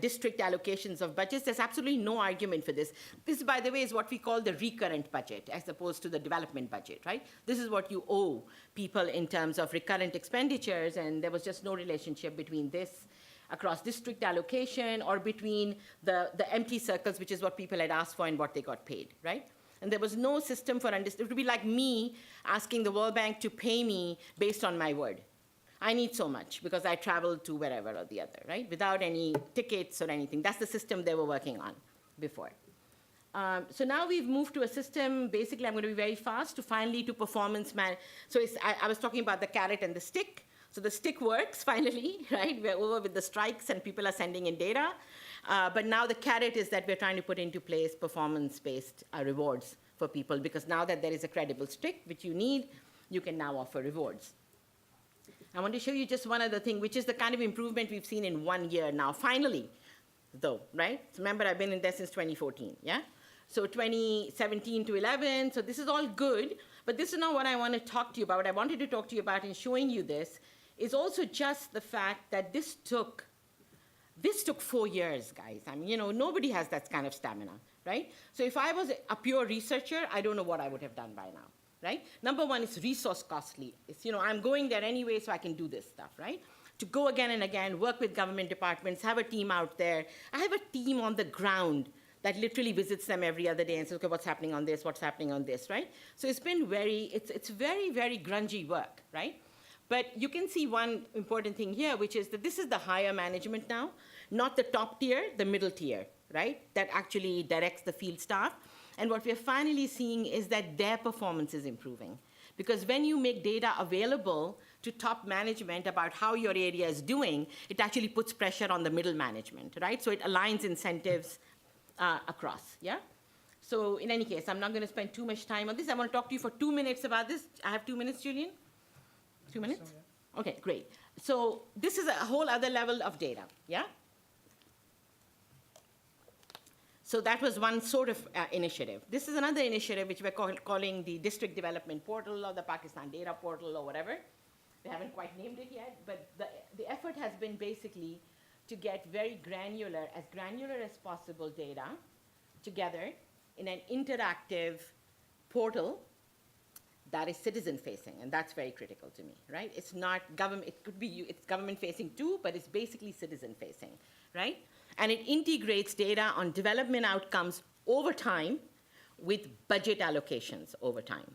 district allocations of budgets. There's absolutely no argument for this. This, by the way, is what we call the recurrent budget as opposed to the development budget, right? This is what you owe people in terms of recurrent expenditures, and there was just no relationship between this across district allocation or between the empty circles, which is what people had asked for and what they got paid, right? And there was no system for understanding. It would be like me asking the World Bank to pay me based on my word. I need so much because I traveled to wherever or the other, right? Without any tickets or anything. That's the system they were working on before. So now we've moved to a system, basically I'm going to be very fast, to finally to performance man. So I was talking about the carrot and the stick. So the stick works finally, right? We're over with the strikes and people are sending in data. But now the carrot is that we're trying to put into place performance-based rewards for people, because now that there is a credible stick, which you need, you can now offer rewards. I want to show you just one other thing, which is the kind of improvement we've seen in 1 year now, finally, though, right? So remember, I've been in there since 2014, yeah? So 2017 to 11, so this is all good, But this is not what I want to talk to you about. What I wanted to talk to you about in showing you this is also just the fact that this took 4 years, guys. I mean, nobody has that kind of stamina, right? So if I was a pure researcher, I don't know what I would have done by now, right? Number one, it's resource costly. It's, I'm going there anyway, so I can do this stuff, right? To go again and again, work with government departments, have a team out there. I have a team on the ground that literally visits them every other day and says, okay, what's happening on this, right? So it's been it's very, very grungy work, right? But you can see one important thing here, which is that this is the higher management now, not the top tier, the middle tier, right? That actually directs the field staff. And what we're finally seeing is that their performance is improving. Because when you make data available to top management about how your area is doing, it actually puts pressure on the middle management, right? So it aligns incentives across, yeah? So in any case, I'm not going to spend too much time on this. I want to talk to you for 2 minutes about this. I have 2 minutes, Julian? 2 minutes? So, yeah. Okay, great. So this is a whole other level of data, yeah? So that was one sort of initiative. This is another initiative which we're calling the District Development Portal or the Pakistan Data Portal or whatever. They haven't quite named it yet, but the effort has been basically to get very granular as possible data together in an interactive portal that is citizen-facing, and that's very critical to me, right? It's not government, it's government-facing too, but it's basically citizen-facing, right? And it integrates data on development outcomes over time with budget allocations over time,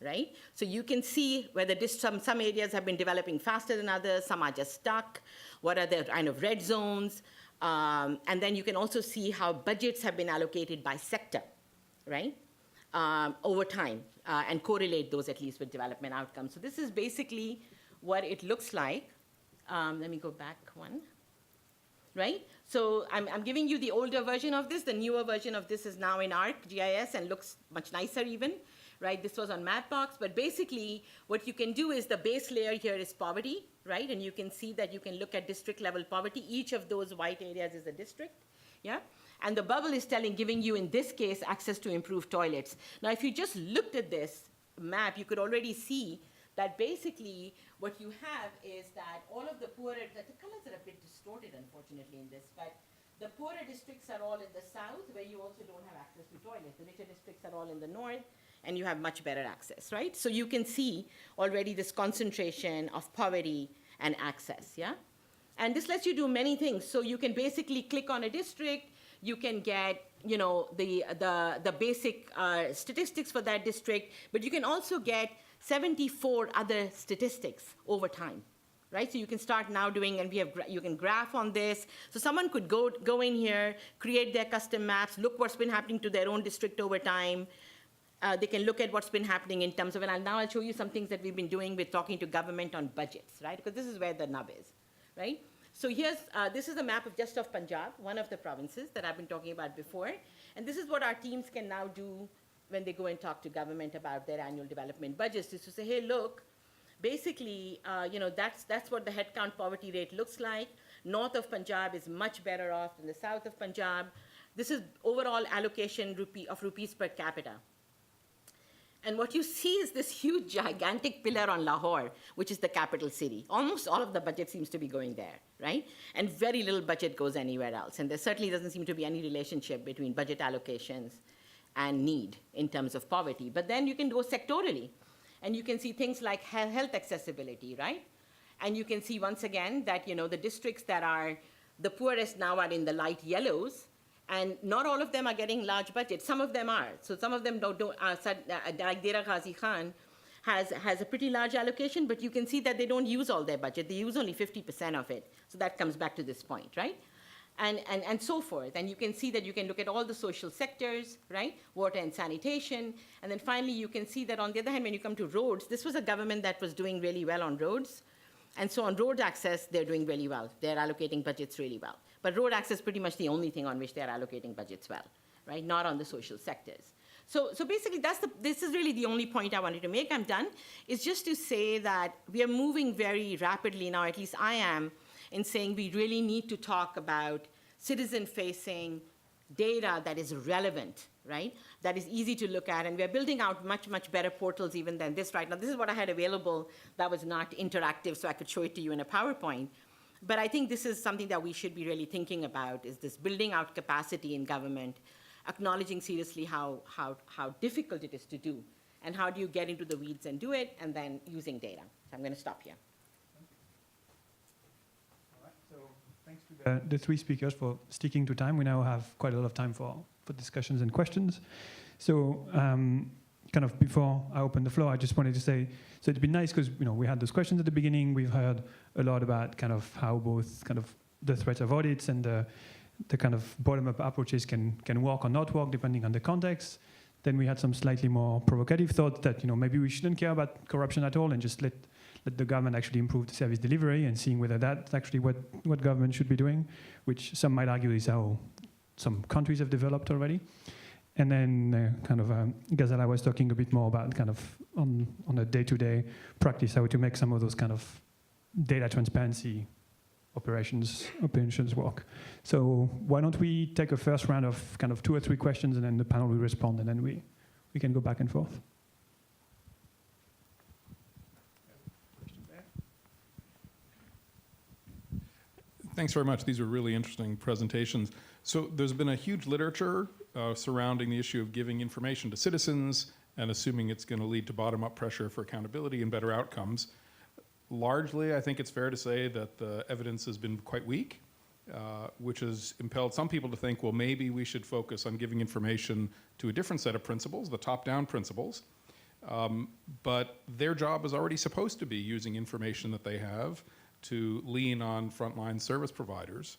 right? So you can see whether some areas have been developing faster than others, some are just stuck, what are the kind of red zones, and then you can also see how budgets have been allocated by sector, right, over time, and correlate those at least with development outcomes. So this is basically what it looks like. Let me go back one, right? So I'm giving you the older version of this. The newer version of this is now in ArcGIS and looks much nicer even, right? This was on Mapbox, but basically what you can do is the base layer here is poverty, right? And you can see that you can look at district level poverty. Each of those white areas is a district, yeah? And the bubble is giving you, in this case, access to improved toilets. Now, if you just looked at this map, you could already see that basically what you have is that all of the poorer, the colors are a bit distorted, unfortunately, in this, but the poorer districts are all in the south, where you also don't have access to toilets. The richer districts are all in the north, and you have much better access, right? So you can see already this concentration of poverty and access, yeah? And this lets you do many things. So you can basically click on a district, you can get, the basic statistics for that district, but you can also get 74 other statistics over time, right? So you can start now doing, and you can graph on this. So someone could go in here, create their custom maps, look what's been happening to their own district over time. They can look at what's been happening in terms of, and now I'll show you some things that we've been doing with talking to government on budgets, right? Because this is where the nub is, right? So this is a map of Punjab, one of the provinces that I've been talking about before. And this is what our teams can now do when they go and talk to government about their annual development budgets, is to say, hey, look, basically, that's what the headcount poverty rate looks like. North of Punjab is much better off than the south of Punjab. This is overall allocation of rupees per capita. And what you see is this huge, gigantic pillar on Lahore, which is the capital city. Almost all of the budget seems to be going there, right? And very little budget goes anywhere else. And there certainly doesn't seem to be any relationship between budget allocations and need in terms of poverty. But then you can go sectorally. And you can see things like health accessibility, right? And you can see, once again, that the districts that are the poorest now are in the light yellows. And not all of them are getting large budgets. Some of them are. So some of them don't like Dera Ghazi Khan has a pretty large allocation, but you can see that they don't use all their budget. They use only 50% of it. So that comes back to this point, right? And so forth. And you can see that you can look at all the social sectors, right? Water and sanitation. And then finally, you can see that on the other hand, when you come to roads, this was a government that was doing really well on roads. And so on road access, they're doing really well. They're allocating budgets really well. But road access is pretty much the only thing on which they're allocating budgets well, right? Not on the social sectors. So basically, this is really the only point I wanted to make. I'm done. It's just to say that we are moving very rapidly now, at least I am, in saying we really need to talk about citizen-facing data that is relevant right? That is easy to look at, and we're building out much, much better portals even than this right now. This is what I had available that was not interactive, so I could show it to you in a PowerPoint. But I think this is something that we should be really thinking about, is this building out capacity in government, acknowledging seriously how difficult it is to do, and how do you get into the weeds and do it, and then using data. So I'm going to stop here. So thanks to the three speakers for sticking to time. We now have quite a lot of time for discussions and questions. So kind of before I open the floor, I just wanted to say, so it'd be nice because we had those questions at the beginning. We've heard a lot about kind of how both kind of the threats of audits and the kind of bottom-up approaches can work or not work depending on the context. Then we had some slightly more provocative thoughts that maybe we shouldn't care about corruption at all and just let the government actually improve the service delivery, and seeing whether that's actually what government should be doing, which some might argue is how some countries have developed already. And then Ghazala was talking a bit more about kind of on a day-to-day practice, how to make some of those kind of data transparency operations work. So why don't we take a first round of kind of 2 or 3 questions, and then the panel will respond, and then we can go back and forth. Thanks very much. These were really interesting presentations. So there's been a huge literature surrounding the issue of giving information to citizens and assuming it's going to lead to bottom-up pressure for accountability and better outcomes. Largely, I think it's fair to say that the evidence has been quite weak, which has impelled some people to think, well, maybe we should focus on giving information to a different set of principles, the top-down principles. But their job is already supposed to be using information that they have to lean on frontline service providers.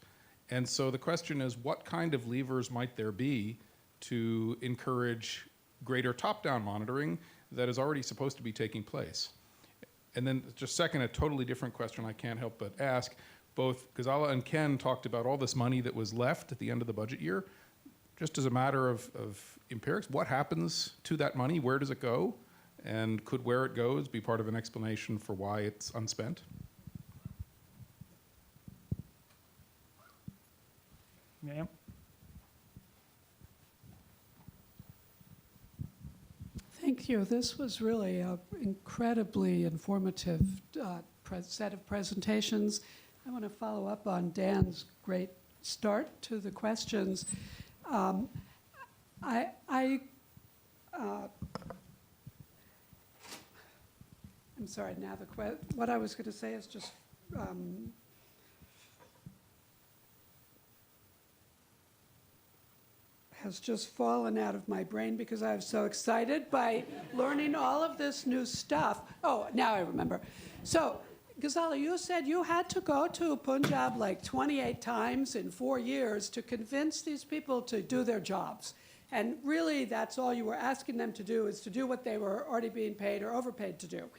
And so the question is, what kind of levers might there be to encourage greater top-down monitoring that is already supposed to be taking place? And then just second, a totally different question I can't help but ask. Both Ghazala and Ken talked about all this money that was left at the end of the budget year. Just as a matter of empirics, what happens to that money? Where does it go? And could where it goes be part of an explanation for why it's unspent? Yeah. Thank you. This was really an incredibly informative set of presentations. I want to follow up on Dan's great start to the questions. I'm sorry, now what I was going to say is just has just fallen out of my brain because I was so excited by learning all of this new stuff. Oh, now I remember. So, Ghazala, you said you had to go to Punjab like 28 times in 4 years to convince these people to do their jobs. And really, that's all you were asking them to do, is to do what they were already being paid or overpaid to do.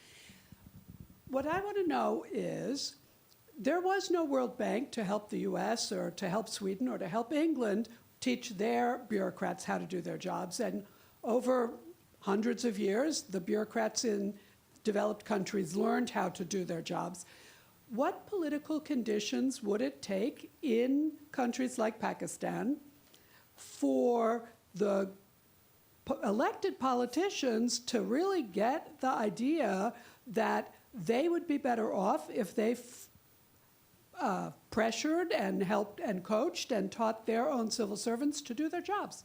What I want to know is, there was no World Bank to help the US or to help Sweden or to help England teach their bureaucrats how to do their jobs. And over hundreds of years, the bureaucrats in developed countries learned how to do their jobs. What political conditions would it take in countries like Pakistan for the elected politicians to really get the idea that they would be better off if they pressured and helped and coached and taught their own civil servants to do their jobs?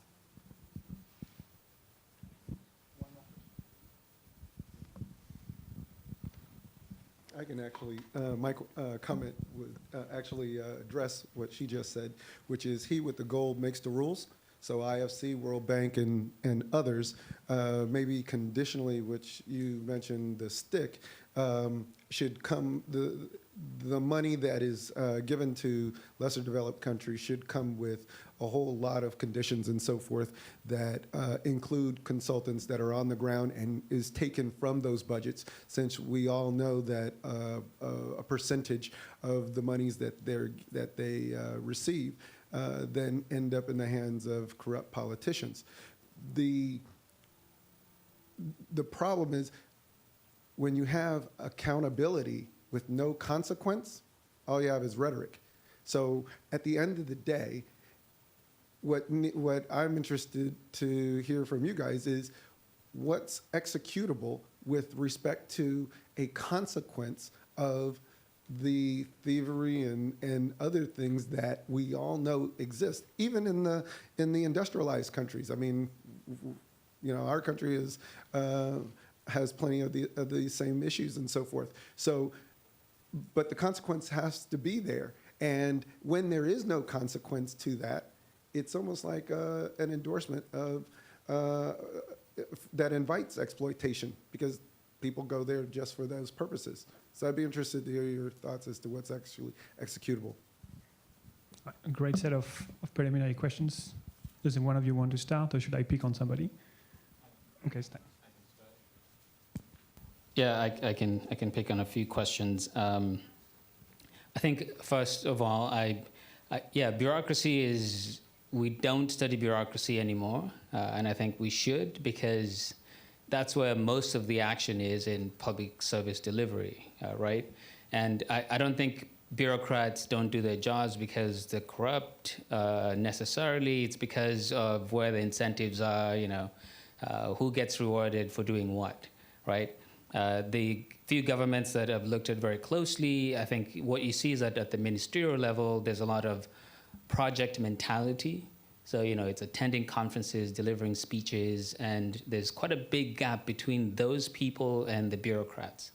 I can actually, my comment would actually address what she just said, which is he with the gold makes the rules. So IFC, World Bank, and others, maybe conditionally, which you mentioned, the stick, should come, the money that is given to lesser developed countries should come with a whole lot of conditions and so forth that include consultants that are on the ground and is taken from those budgets, since we all know that a percentage of the monies that they receive then end up in the hands of corrupt politicians. The problem is when you have accountability with no consequence, all you have is rhetoric. So at the end of the day, what I'm interested to hear from you guys is what's executable with respect to a consequence of the thievery and other things that we all know exist, even in the industrialized countries. I mean, you know, our country has plenty of the same issues and so forth. So, but the consequence has to be there. And when there is no consequence to that, it's almost like an endorsement of that invites exploitation, because people go there just for those purposes. So I'd be interested to hear your thoughts as to what's actually executable. A great set of preliminary questions. Does one of you want to start, or should I pick on somebody? Okay, Stan. Yeah, I can pick on a few questions. I think first of all, bureaucracy is, we don't study bureaucracy anymore, and I think we should, because that's where most of the action is in public service delivery, right? And I don't think bureaucrats don't do their jobs because they're corrupt necessarily. It's because of where the incentives are, you know, who gets rewarded for doing what, right? The few governments that have looked at very closely, I think what you see is that at the ministerial level, there's a lot of project mentality. So, you know, it's attending conferences, delivering speeches, and there's quite a big gap between those people and the bureaucrats.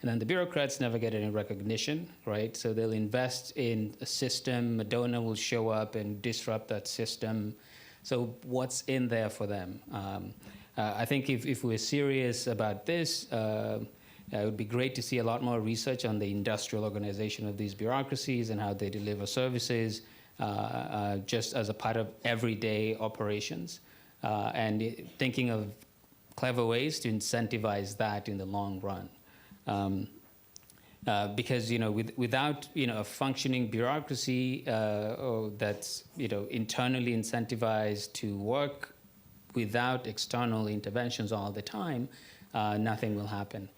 And then the bureaucrats never get any recognition, right? So they'll invest in a system, a donor will show up and disrupt that system. So what's in there for them? I think if we're serious about this, it would be great to see a lot more research on the industrial organization of these bureaucracies and how they deliver services, just as a part of everyday operations, and thinking of clever ways to incentivize that in the long run. Because, you know, without, you know, a functioning bureaucracy that's, you know, internally incentivized to work without external interventions all the time, nothing will happen.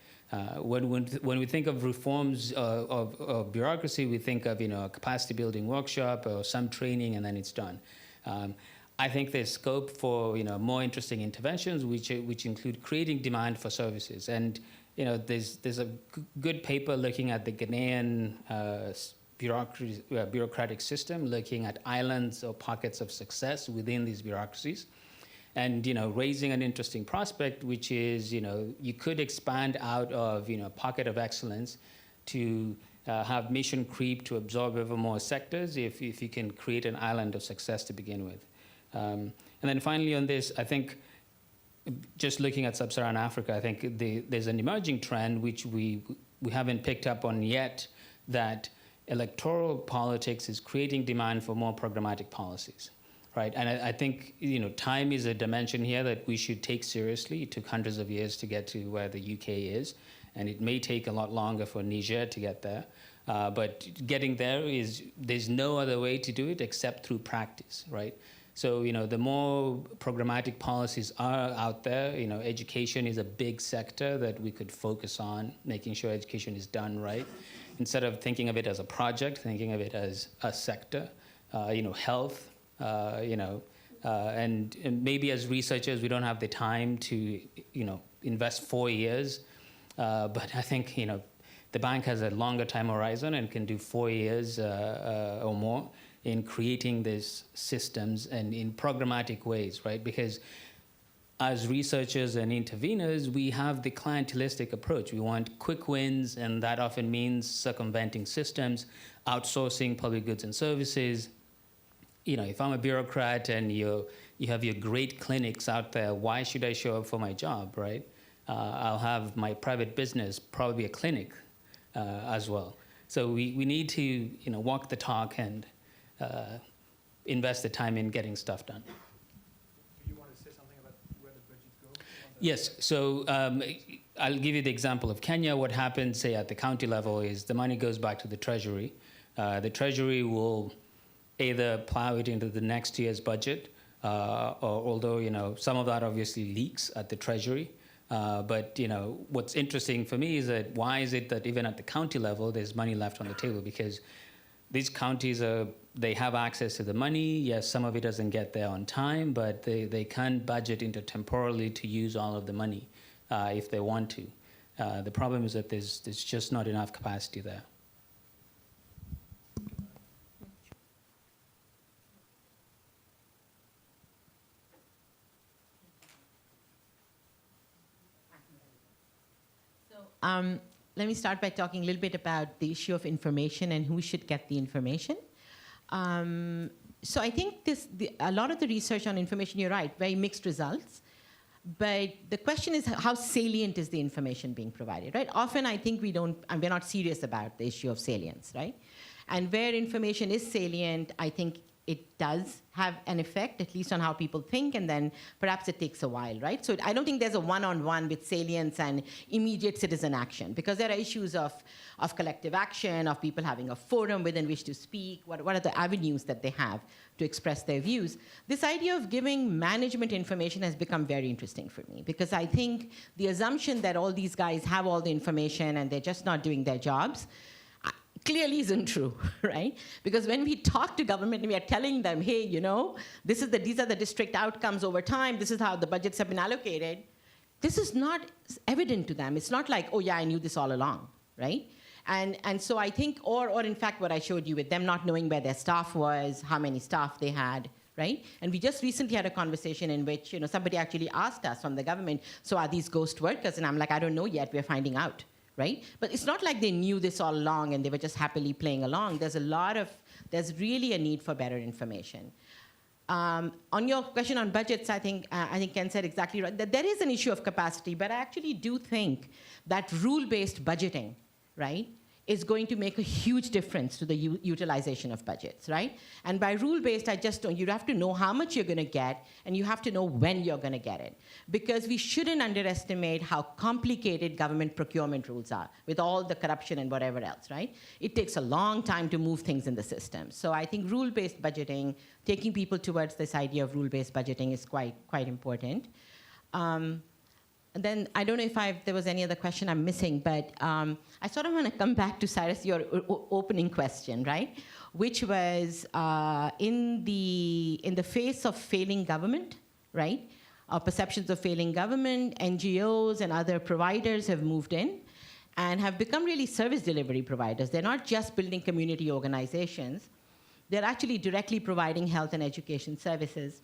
When we think of reforms of bureaucracy, we think of, you know, a capacity building workshop or some training and then it's done. I think there's scope for, you know, more interesting interventions, which include creating demand for services. And, you know, there's a good paper looking at the Ghanaian bureaucratic system, looking at islands or pockets of success within these bureaucracies. And, you know, raising an interesting prospect, which is, you know, you could expand out of, you know, pocket of excellence to have mission creep to absorb ever more sectors if you can create an island of success to begin with. And then finally on this, I think just looking at sub-Saharan Africa, I think there's an emerging trend which we haven't picked up on yet, that electoral politics is creating demand for more programmatic policies. Right, and I think, you know, time is a dimension here that we should take seriously. It took hundreds of years to get to where the UK is, and it may take a lot longer for Niger to get there. But getting there there's no other way to do it except through practice, right? So, you know, the more programmatic policies are out there, you know, education is a big sector that we could focus on, making sure education is done right. Instead of thinking of it as a project, thinking of it as a sector, you know, health, and maybe as researchers, we don't have the time to, you know, invest 4 years. But I think, you know, the bank has a longer time horizon and can do 4 years or more in creating these systems and in programmatic ways, right? Because as researchers and interveners, we have the clientelistic approach. We want quick wins, and that often means circumventing systems, outsourcing public goods and services. You know, if I'm a bureaucrat and you have your great clinics out there, why should I show up for my job, right? I'll have my private business, probably a clinic as well. So we need to, you know, walk the talk and invest the time in getting stuff done. Do you want to say something about where the budget goes? Yes, so I'll give you the example of Kenya. What happens, say, at the county level is the money goes back to the Treasury. The Treasury will either plow it into the next year's budget, or although, you know, some of that obviously leaks at the Treasury. But, you know, what's interesting for me is that why is it that even at the county level, there's money left on the table? Because these counties they have access to the money. Yes, some of it doesn't get there on time, but they can't budget intertemporally to use all of the money if they want to. The problem is that there's just not enough capacity there. Let me start by talking a little bit about the issue of information and who should get the information. So I think a lot of the research on information, you're right, very mixed results. But the question is, how salient is the information being provided, right? Often I think we're not serious about the issue of salience, right? And where information is salient, I think it does have an effect, at least on how people think, and then perhaps it takes a while, right? So I don't think there's a one-on-one with salience and immediate citizen action, because there are issues of collective action, of people having a forum within which to speak, what are the avenues that they have to express their views. This idea of giving management information has become very interesting for me, because I think the assumption that all these guys have all the information and they're just not doing their jobs clearly isn't true, right? Because when we talk to government, we are telling them, hey, these are the district outcomes over time, this is how the budgets have been allocated. This is not evident to them. It's not like, oh yeah, I knew this all along, right? And so I think, or in fact, what I showed you with them not knowing where their staff was, how many staff they had, right? And we just recently had a conversation in which, somebody actually asked us from the government, so are these ghost workers? And I'm like, I don't know yet, we're finding out. Right? But it's not like they knew this all along and they were just happily playing along. There's really a need for better information. On your question on budgets, I think Ken said exactly right, that there is an issue of capacity, but I actually do think that rule-based budgeting, right, is going to make a huge difference to the utilization of budgets, right? And by rule-based, you have to know how much you're going to get, and you have to know when you're going to get it. Because we shouldn't underestimate how complicated government procurement rules are, with all the corruption and whatever else, right? It takes a long time to move things in the system. So I think rule-based budgeting, taking people towards this idea of rule-based budgeting is quite important. And then I don't know if there was any other question I'm missing, but I sort of want to come back to, Cyrus, your opening question, right? Which was in the face of failing government, right? Perceptions of failing government, NGOs and other providers have moved in and have become really service delivery providers. They're not just building community organizations. They're actually directly providing health and education services,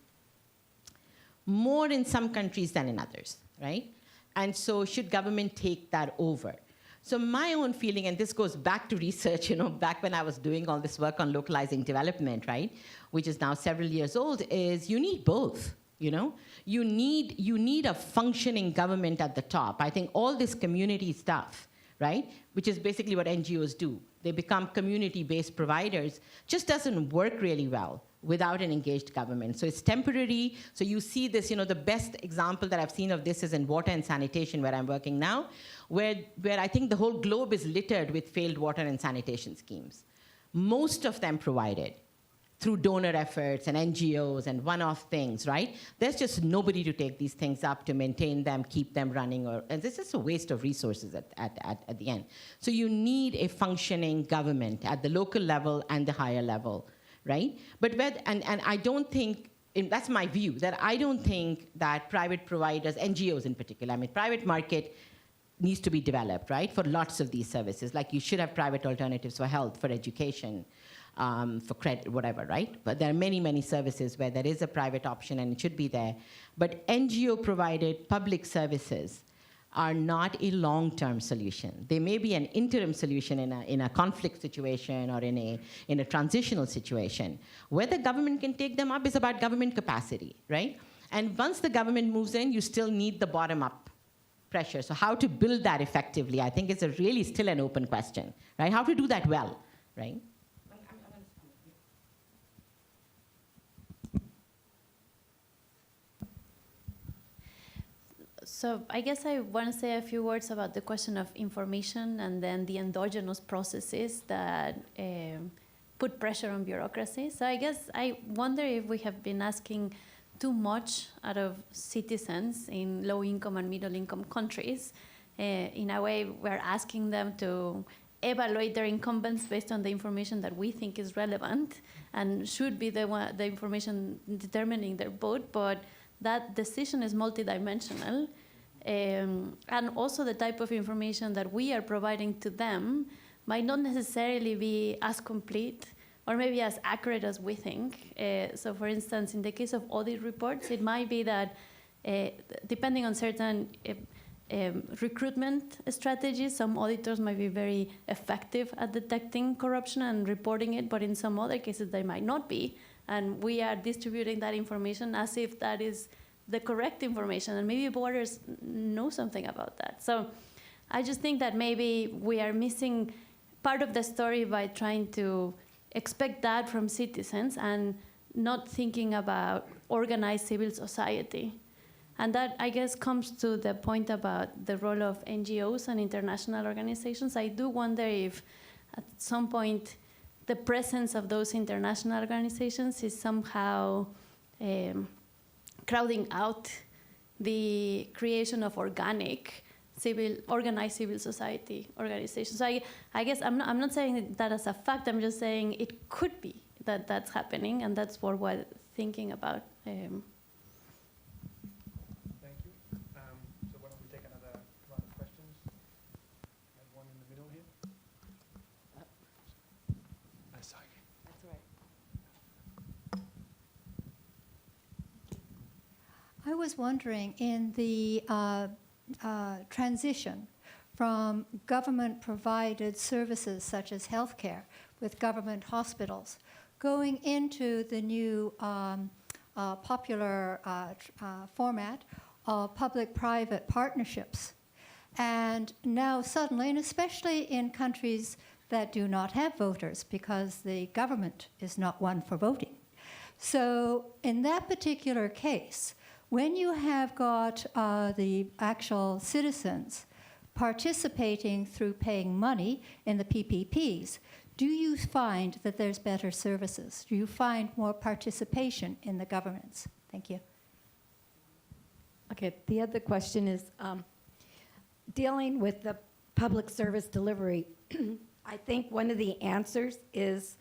more in some countries than in others, right? And so should government take that over? So my own feeling, and this goes back to research, back when I was doing all this work on localizing development, right, which is now several years old, is you need both, You need a functioning government at the top. I think all this community stuff, right, which is basically what NGOs do, they become community-based providers, just doesn't work really well without an engaged government. So it's temporary. So you see this, the best example that I've seen of this is in water and sanitation, where I'm working now, where I think the whole globe is littered with failed water and sanitation schemes. Most of them provided through donor efforts and NGOs and one-off things, right? There's just nobody to take these things up, to maintain them, keep them running, and this is a waste of resources at the end. So you need a functioning government at the local level and the higher level, right? But and I don't think, that's my view, that I don't think that private providers, NGOs in particular, private market needs to be developed, right, for lots of these services. Like you should have private alternatives for health, for education, for credit, whatever, right? But there are many, many services where there is a private option and it should be there. But NGO-provided public services are not a long-term solution. They may be an interim solution in a conflict situation or in a transitional situation. Whether government can take them up is about government capacity, right? And once the government moves in, you still need the bottom-up pressure. So how to build that effectively, I think, is really still an open question, right? How to do that well, right? So I guess I want to say a few words about the question of information and then the endogenous processes that put pressure on bureaucracy. So I guess I wonder if we have been asking too much out of citizens in low-income and middle-income countries. In a way, we're asking them to evaluate their incumbents based on the information that we think is relevant and should be the information determining their vote, but that decision is multidimensional. And also the type of information that we are providing to them might not necessarily be as complete or maybe as accurate as we think. So for instance, in the case of audit reports, it might be that depending on certain recruitment strategies, some auditors might be very effective at detecting corruption and reporting it, but in some other cases they might not be. And we are distributing that information as if that is the correct information, and maybe voters know something about that. So I just think that maybe we are missing part of the story by trying to expect that from citizens and not thinking about organized civil society. And that, I guess, comes to the point about the role of NGOs and international organizations. I do wonder if at some point the presence of those international organizations is somehow crowding out the creation of organized civil society organizations. So I guess I'm not saying that as a fact, I'm just saying it could be that that's happening, and that's what we're thinking about. Thank you. So why don't we take another round of questions? We have one in the middle here. Sorry. That's all right. I was wondering, in the transition from government-provided services such as healthcare with government hospitals, going into the new popular format of public-private partnerships. And now suddenly, and especially in countries that do not have voters because the government is not one for voting. So in that particular case, when you have got the actual citizens participating through paying money in the PPPs, do you find that there's better services? Do you find more participation in the governments? Thank you. Okay, the other question is dealing with the public service delivery. I think one of the answers is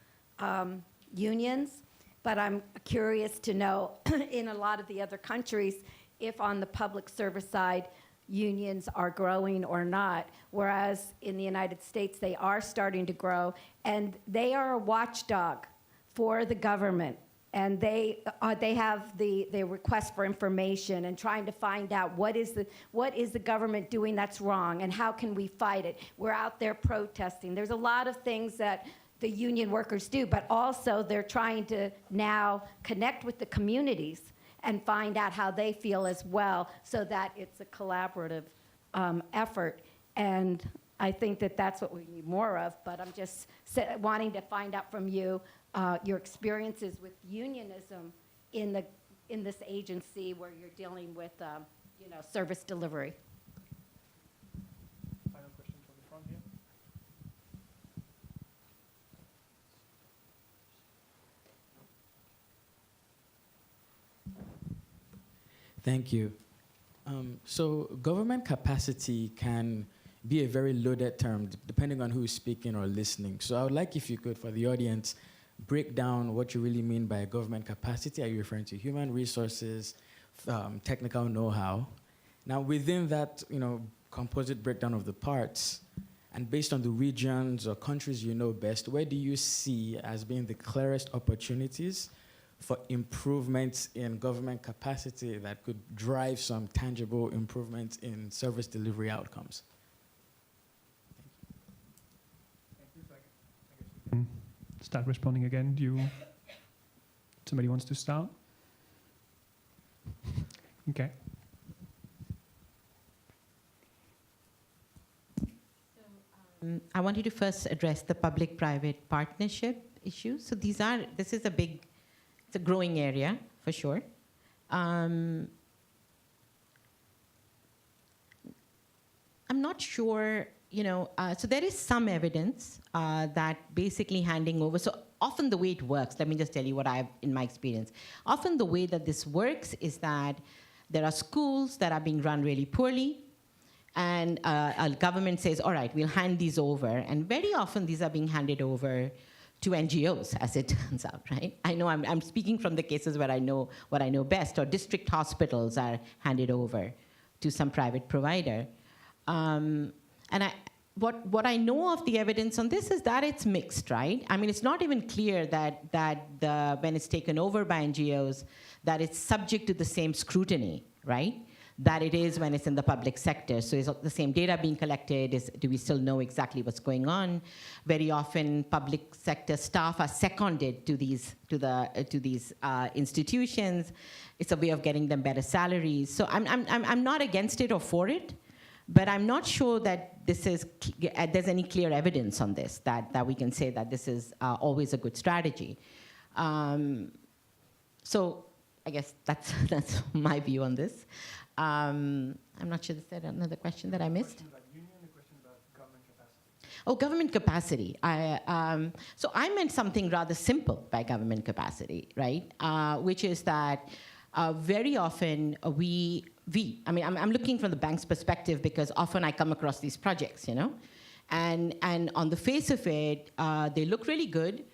unions, but I'm curious to know in a lot of the other countries if on the public service side unions are growing or not, whereas in the United States they are starting to grow, and they are a watchdog for the government, and they have the request for information and trying to find out what is the government doing that's wrong and how can we fight it. We're out there protesting. There's a lot of things that the union workers do, but also they're trying to now connect with the communities and find out how they feel as well, so that it's a collaborative effort. And I think that that's what we need more of, but I'm just wanting to find out from you your experiences with unionism in this agency where you're dealing with service delivery. Final question from the front here. Thank you. So government capacity can be a very loaded term depending on who is speaking or listening. So I would like if you could, for the audience, break down what you really mean by government capacity. Are you referring to human resources, technical know-how? Now within that, composite breakdown of the parts, and based on the regions or countries you know best, where do you see as being the clearest opportunities for improvements in government capacity that could drive some tangible improvements in service delivery outcomes? Thank you. I guess we can start responding again. Somebody wants to start? Okay. I wanted to first address the public-private partnership issue. So this is it's a growing area for sure. I'm not sure, so there is some evidence that basically handing over, so often the way it works, let me just tell you what in my experience. Often the way that this works is that there are schools that are being run really poorly, And a government says, all right, we'll hand these over. And very often these are being handed over to NGOs, as it turns out, right? I know I'm speaking from the cases where I know what I know best, or district hospitals are handed over to some private provider. What I know of the evidence on this is that it's mixed, right? I mean, it's not even clear that when it's taken over by NGOs, that it's subject to the same scrutiny, right? That it is when it's in the public sector. So is the same data being collected? Do we still know exactly what's going on? Very often, public sector staff are seconded to these institutions. It's a way of getting them better salaries. So I'm not against it or for it, but I'm not sure that there's any clear evidence on this that we can say that this is always a good strategy. So I guess that's my view on this. I'm not sure, is there another question that I missed? Oh, government capacity. So I meant something rather simple by government capacity, right? Which is that very often I'm looking from the bank's perspective because often I come across these projects, you know? And on the face of it, they look really good,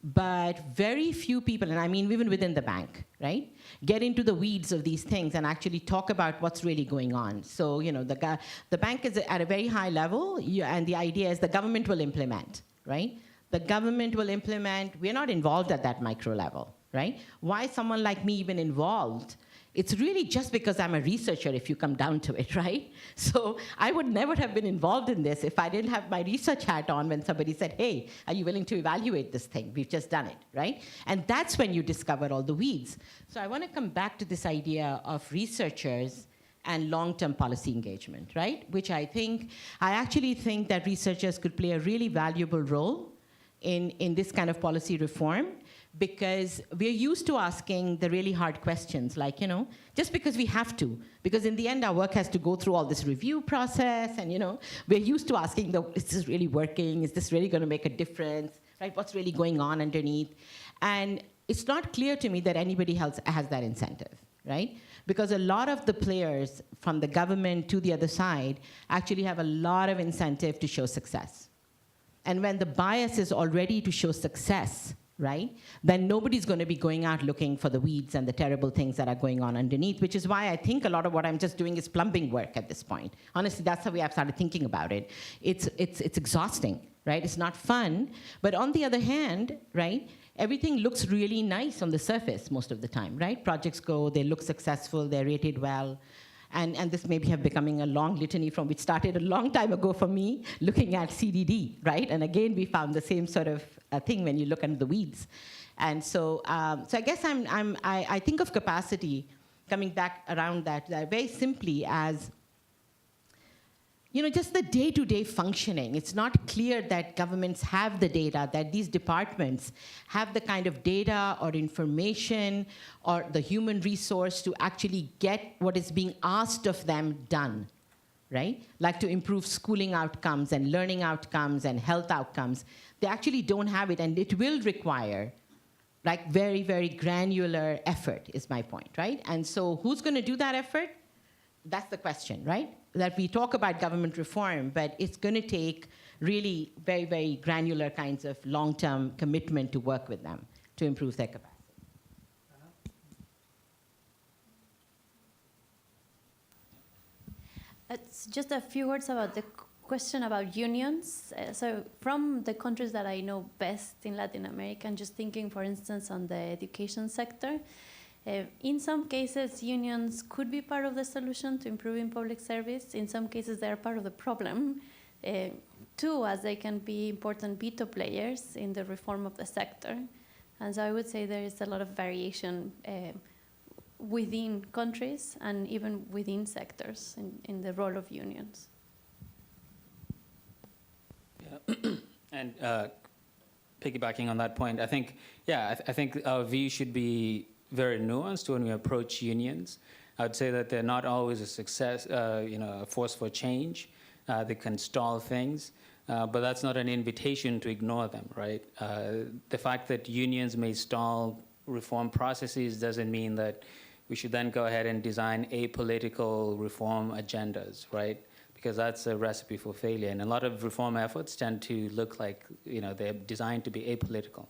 but very few people, and I mean even within the bank, right, get into the weeds of these things and actually talk about what's really going on. So, you know, the bank is at a very high level, and the idea is the government will implement, right? The government will implement. We're not involved at that micro level, right? Why is someone like me even involved? It's really just because I'm a researcher, if you come down to it, right? So I would never have been involved in this if I didn't have my research hat on when somebody said, hey, are you willing to evaluate this thing? We've just done it, right? And that's when you discover all the weeds. So I want to come back to this idea of researchers and long-term policy engagement, right? Which I actually think that researchers could play a really valuable role in this kind of policy reform, because we're used to asking the really hard questions, like, you know, just because we have to, because in the end our work has to go through all this review process, and, you know, we're used to asking, is this really working? Is this really going to make a difference? Right? What's really going on underneath? And it's not clear to me that anybody else has that incentive, right? Because a lot of the players, from the government to the other side, actually have a lot of incentive to show success. And when the bias is already to show success, right, then nobody's going to be going out looking for the weeds and the terrible things that are going on underneath, which is why I think a lot of what I'm just doing is plumbing work at this point. Honestly, that's the way I've started thinking about it. It's exhausting, right? It's not fun. But on the other hand, right, everything looks really nice on the surface most of the time, right? Projects go, they look successful, they're rated well. And this may be becoming a long litany from which started a long time ago for me, looking at CDD, right? And again, we found the same sort of thing when you look under the weeds. And so I guess I think of capacity, coming back around that very simply as, you know, just the day-to-day functioning. It's not clear that governments have the data, that these departments have the kind of data or information or the human resource to actually get what is being asked of them done, right? Like to improve schooling outcomes and learning outcomes and health outcomes. They actually don't have it, and it will require like very, very granular effort, is my point, right? And so who's going to do that effort? That's the question, right? That we talk about government reform, but it's going to take really very, very granular kinds of long-term commitment to work with them to improve their capacity. It's just a few words about the question about unions. So from the countries that I know best in Latin America, and just thinking, for instance, on the education sector, in some cases, unions could be part of the solution to improving public service. In some cases, they are part of the problem, too, as they can be important veto players in the reform of the sector. And so I would say there is a lot of variation within countries and even within sectors in the role of unions. Yeah. And piggybacking on that point, I think, I think our view should be very nuanced when we approach unions. I would say that they're not always a success, a force for change. They can stall things, but that's not an invitation to ignore them, right? The fact that unions may stall reform processes doesn't mean that we should then go ahead and design apolitical reform agendas, right? because that's a recipe for failure. And a lot of reform efforts tend to look like, they're designed to be apolitical.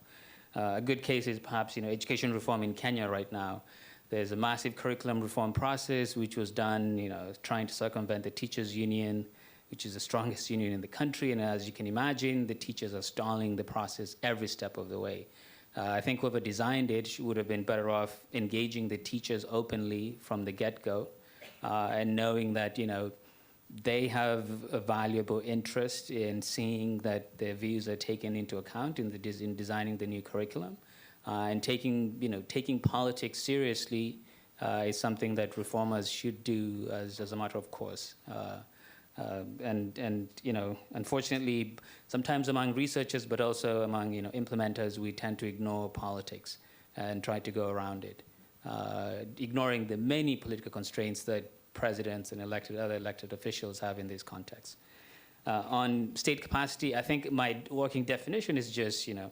A good case is perhaps, education reform in Kenya right now. There's a massive curriculum reform process which was done, trying to circumvent the teachers' union, which is the strongest union in the country. And as you can imagine, the teachers are stalling the process every step of the way. I think whoever designed it would have been better off engaging the teachers openly from the get-go and knowing that, they have a valuable interest in seeing that their views are taken into account in designing the new curriculum. And taking politics seriously is something that reformers should do as a matter of course. Unfortunately, sometimes among researchers, but also among implementers, we tend to ignore politics and try to go around it, ignoring the many political constraints that presidents and other elected officials have in these contexts. On state capacity, I think my working definition is just, to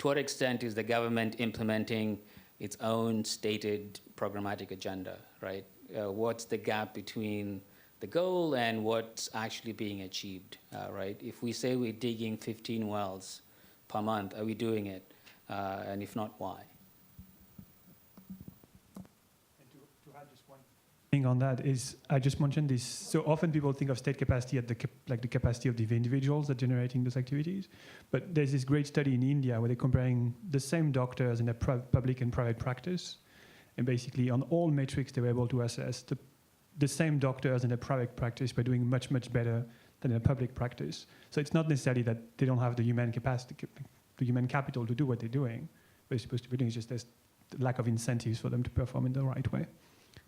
what extent is the government implementing its own stated programmatic agenda, right? What's the gap between the goal and what's actually being achieved, right? If we say we're digging 15 wells per month, are we doing it? And if not, why? Thing on that is, I just mentioned this, so often people think of state capacity at the capacity of the individuals that are generating those activities, but there's this great study in India where they're comparing the same doctors in a public and private practice, and basically on all metrics they were able to assess the same doctors in a private practice were doing much, much better than in a public practice. So it's not necessarily that they don't have the human capacity, the human capital to do what they're doing. What they're supposed to be doing is just there's lack of incentives for them to perform in the right way.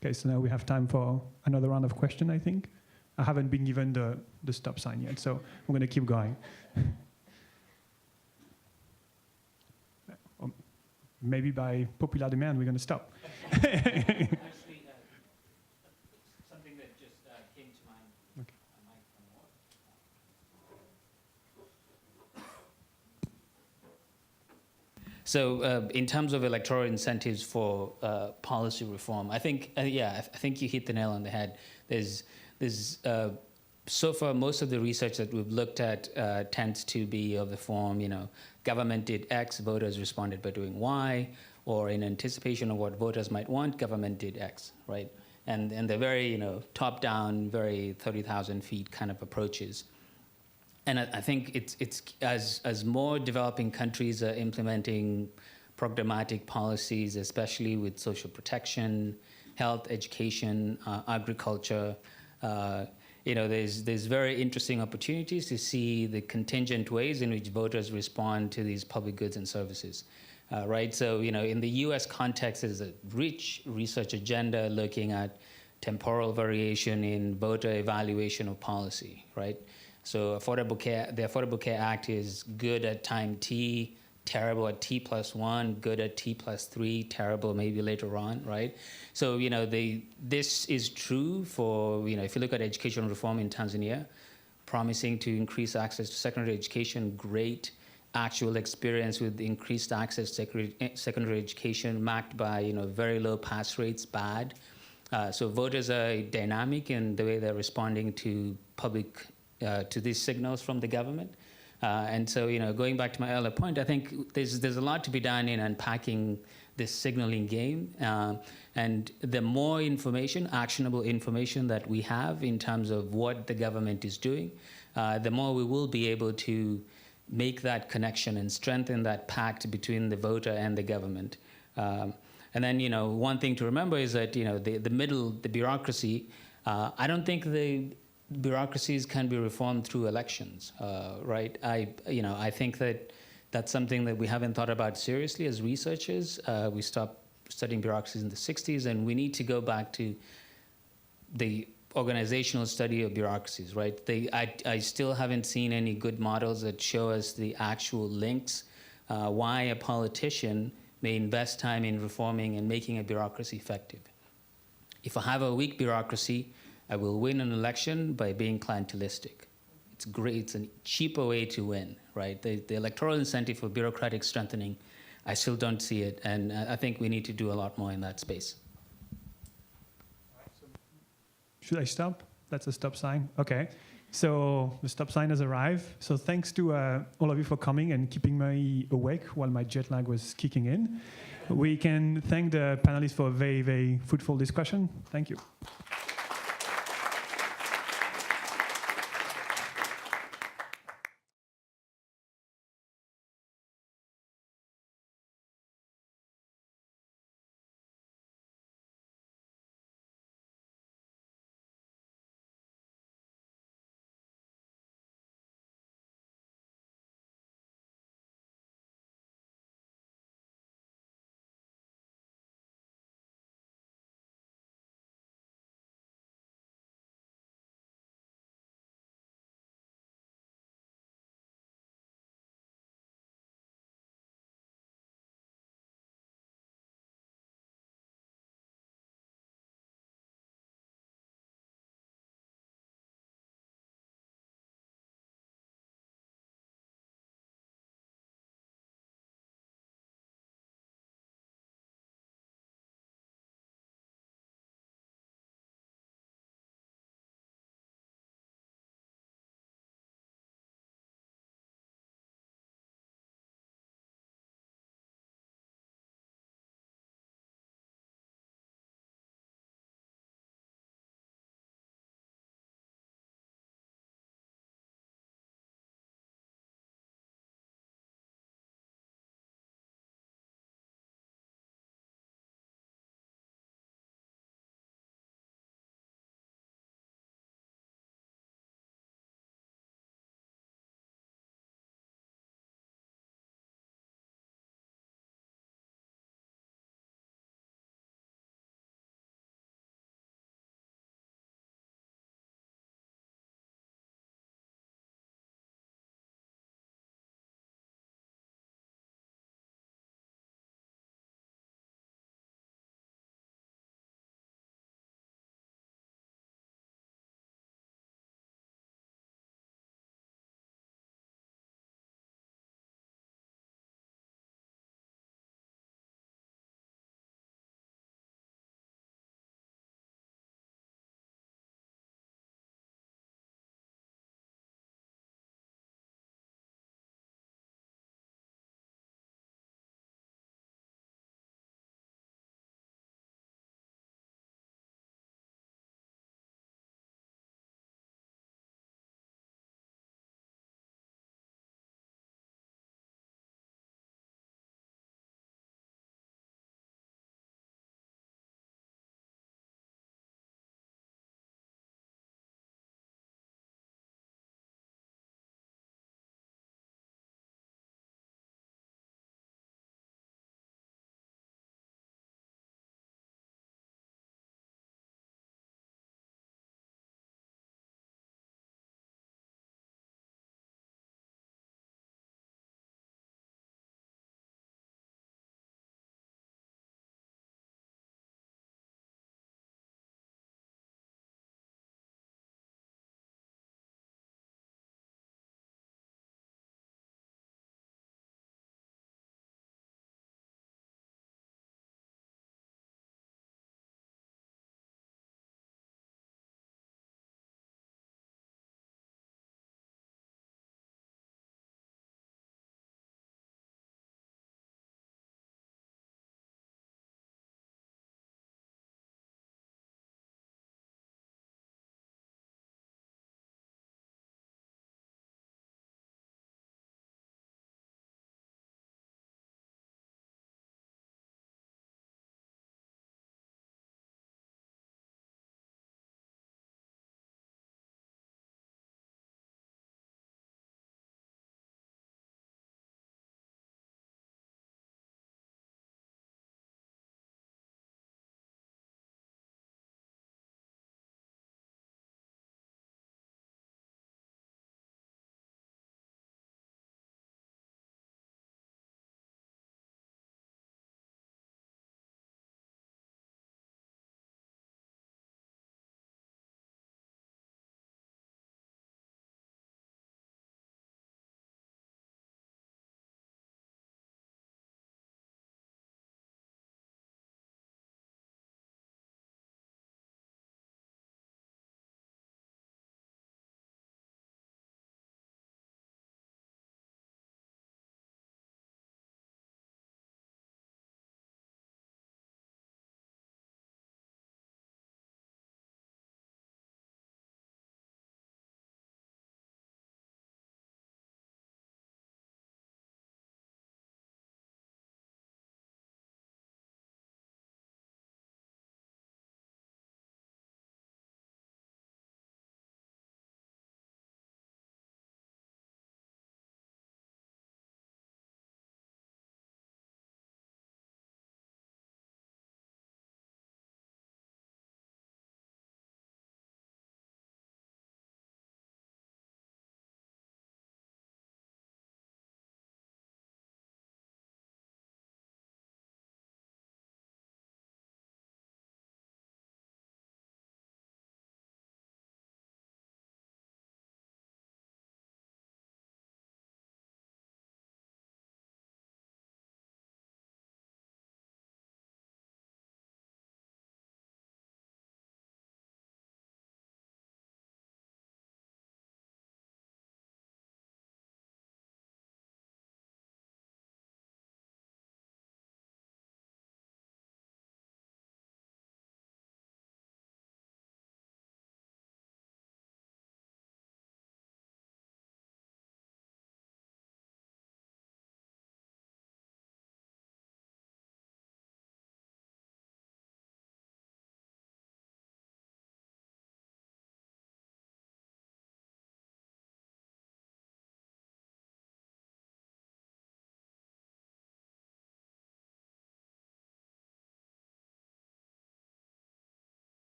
Okay, so now we have time for another round of questions, I think. I haven't been given the stop sign yet, so we're going to keep going. Maybe by popular demand, we're going to stop. Actually, something that just came to mind. Okay. So in terms of electoral incentives for policy reform, I think you hit the nail on the head. There's so far, most of the research that we've looked at tends to be of the form, government did X, voters responded by doing Y, or in anticipation of what voters might want, government did X, right? And they're very, top-down, very 30,000 feet kind of approaches. And I think it's as more developing countries are implementing programmatic policies, especially with social protection, health, education, agriculture, there's very interesting opportunities to see the contingent ways in which voters respond to these public goods and services, right? So, in the U.S. context, there's a rich research agenda looking at temporal variation in voter evaluation of policy, right? So the Affordable Care Act is good at time T, terrible at T+1, good at T+3, terrible maybe later on, right? So, this is true for, if you look at education reform in Tanzania, promising to increase access to secondary education, great actual experience with increased access to secondary education marked by, very low pass rates, bad. So voters are dynamic in the way they're responding to to these signals from the government. And so, going back to my earlier point, I think there's a lot to be done in unpacking this signaling game. And the more information, actionable information that we have in terms of what the government is doing, the more we will be able to make that connection and strengthen that pact between the voter and the government. And then, one thing to remember is that, the bureaucracy, I don't think the bureaucracies can be reformed through elections, right? I think that's something that we haven't thought about seriously as researchers. We stopped studying bureaucracies in the 60s, and we need to go back to the organizational study of bureaucracies, right? I still haven't seen any good models that show us the actual links, why a politician may invest time in reforming and making a bureaucracy effective. If I have a weak bureaucracy, I will win an election by being clientelistic. It's great. It's a cheaper way to win, right? The electoral incentive for bureaucratic strengthening, I still don't see it, and I think we need to do a lot more in that space. Should I stop? That's a stop sign. Okay. So the stop sign has arrived. So thanks to all of you for coming and keeping me awake while my jet lag was kicking in. We can thank the panelists for a very, very fruitful discussion. Thank you.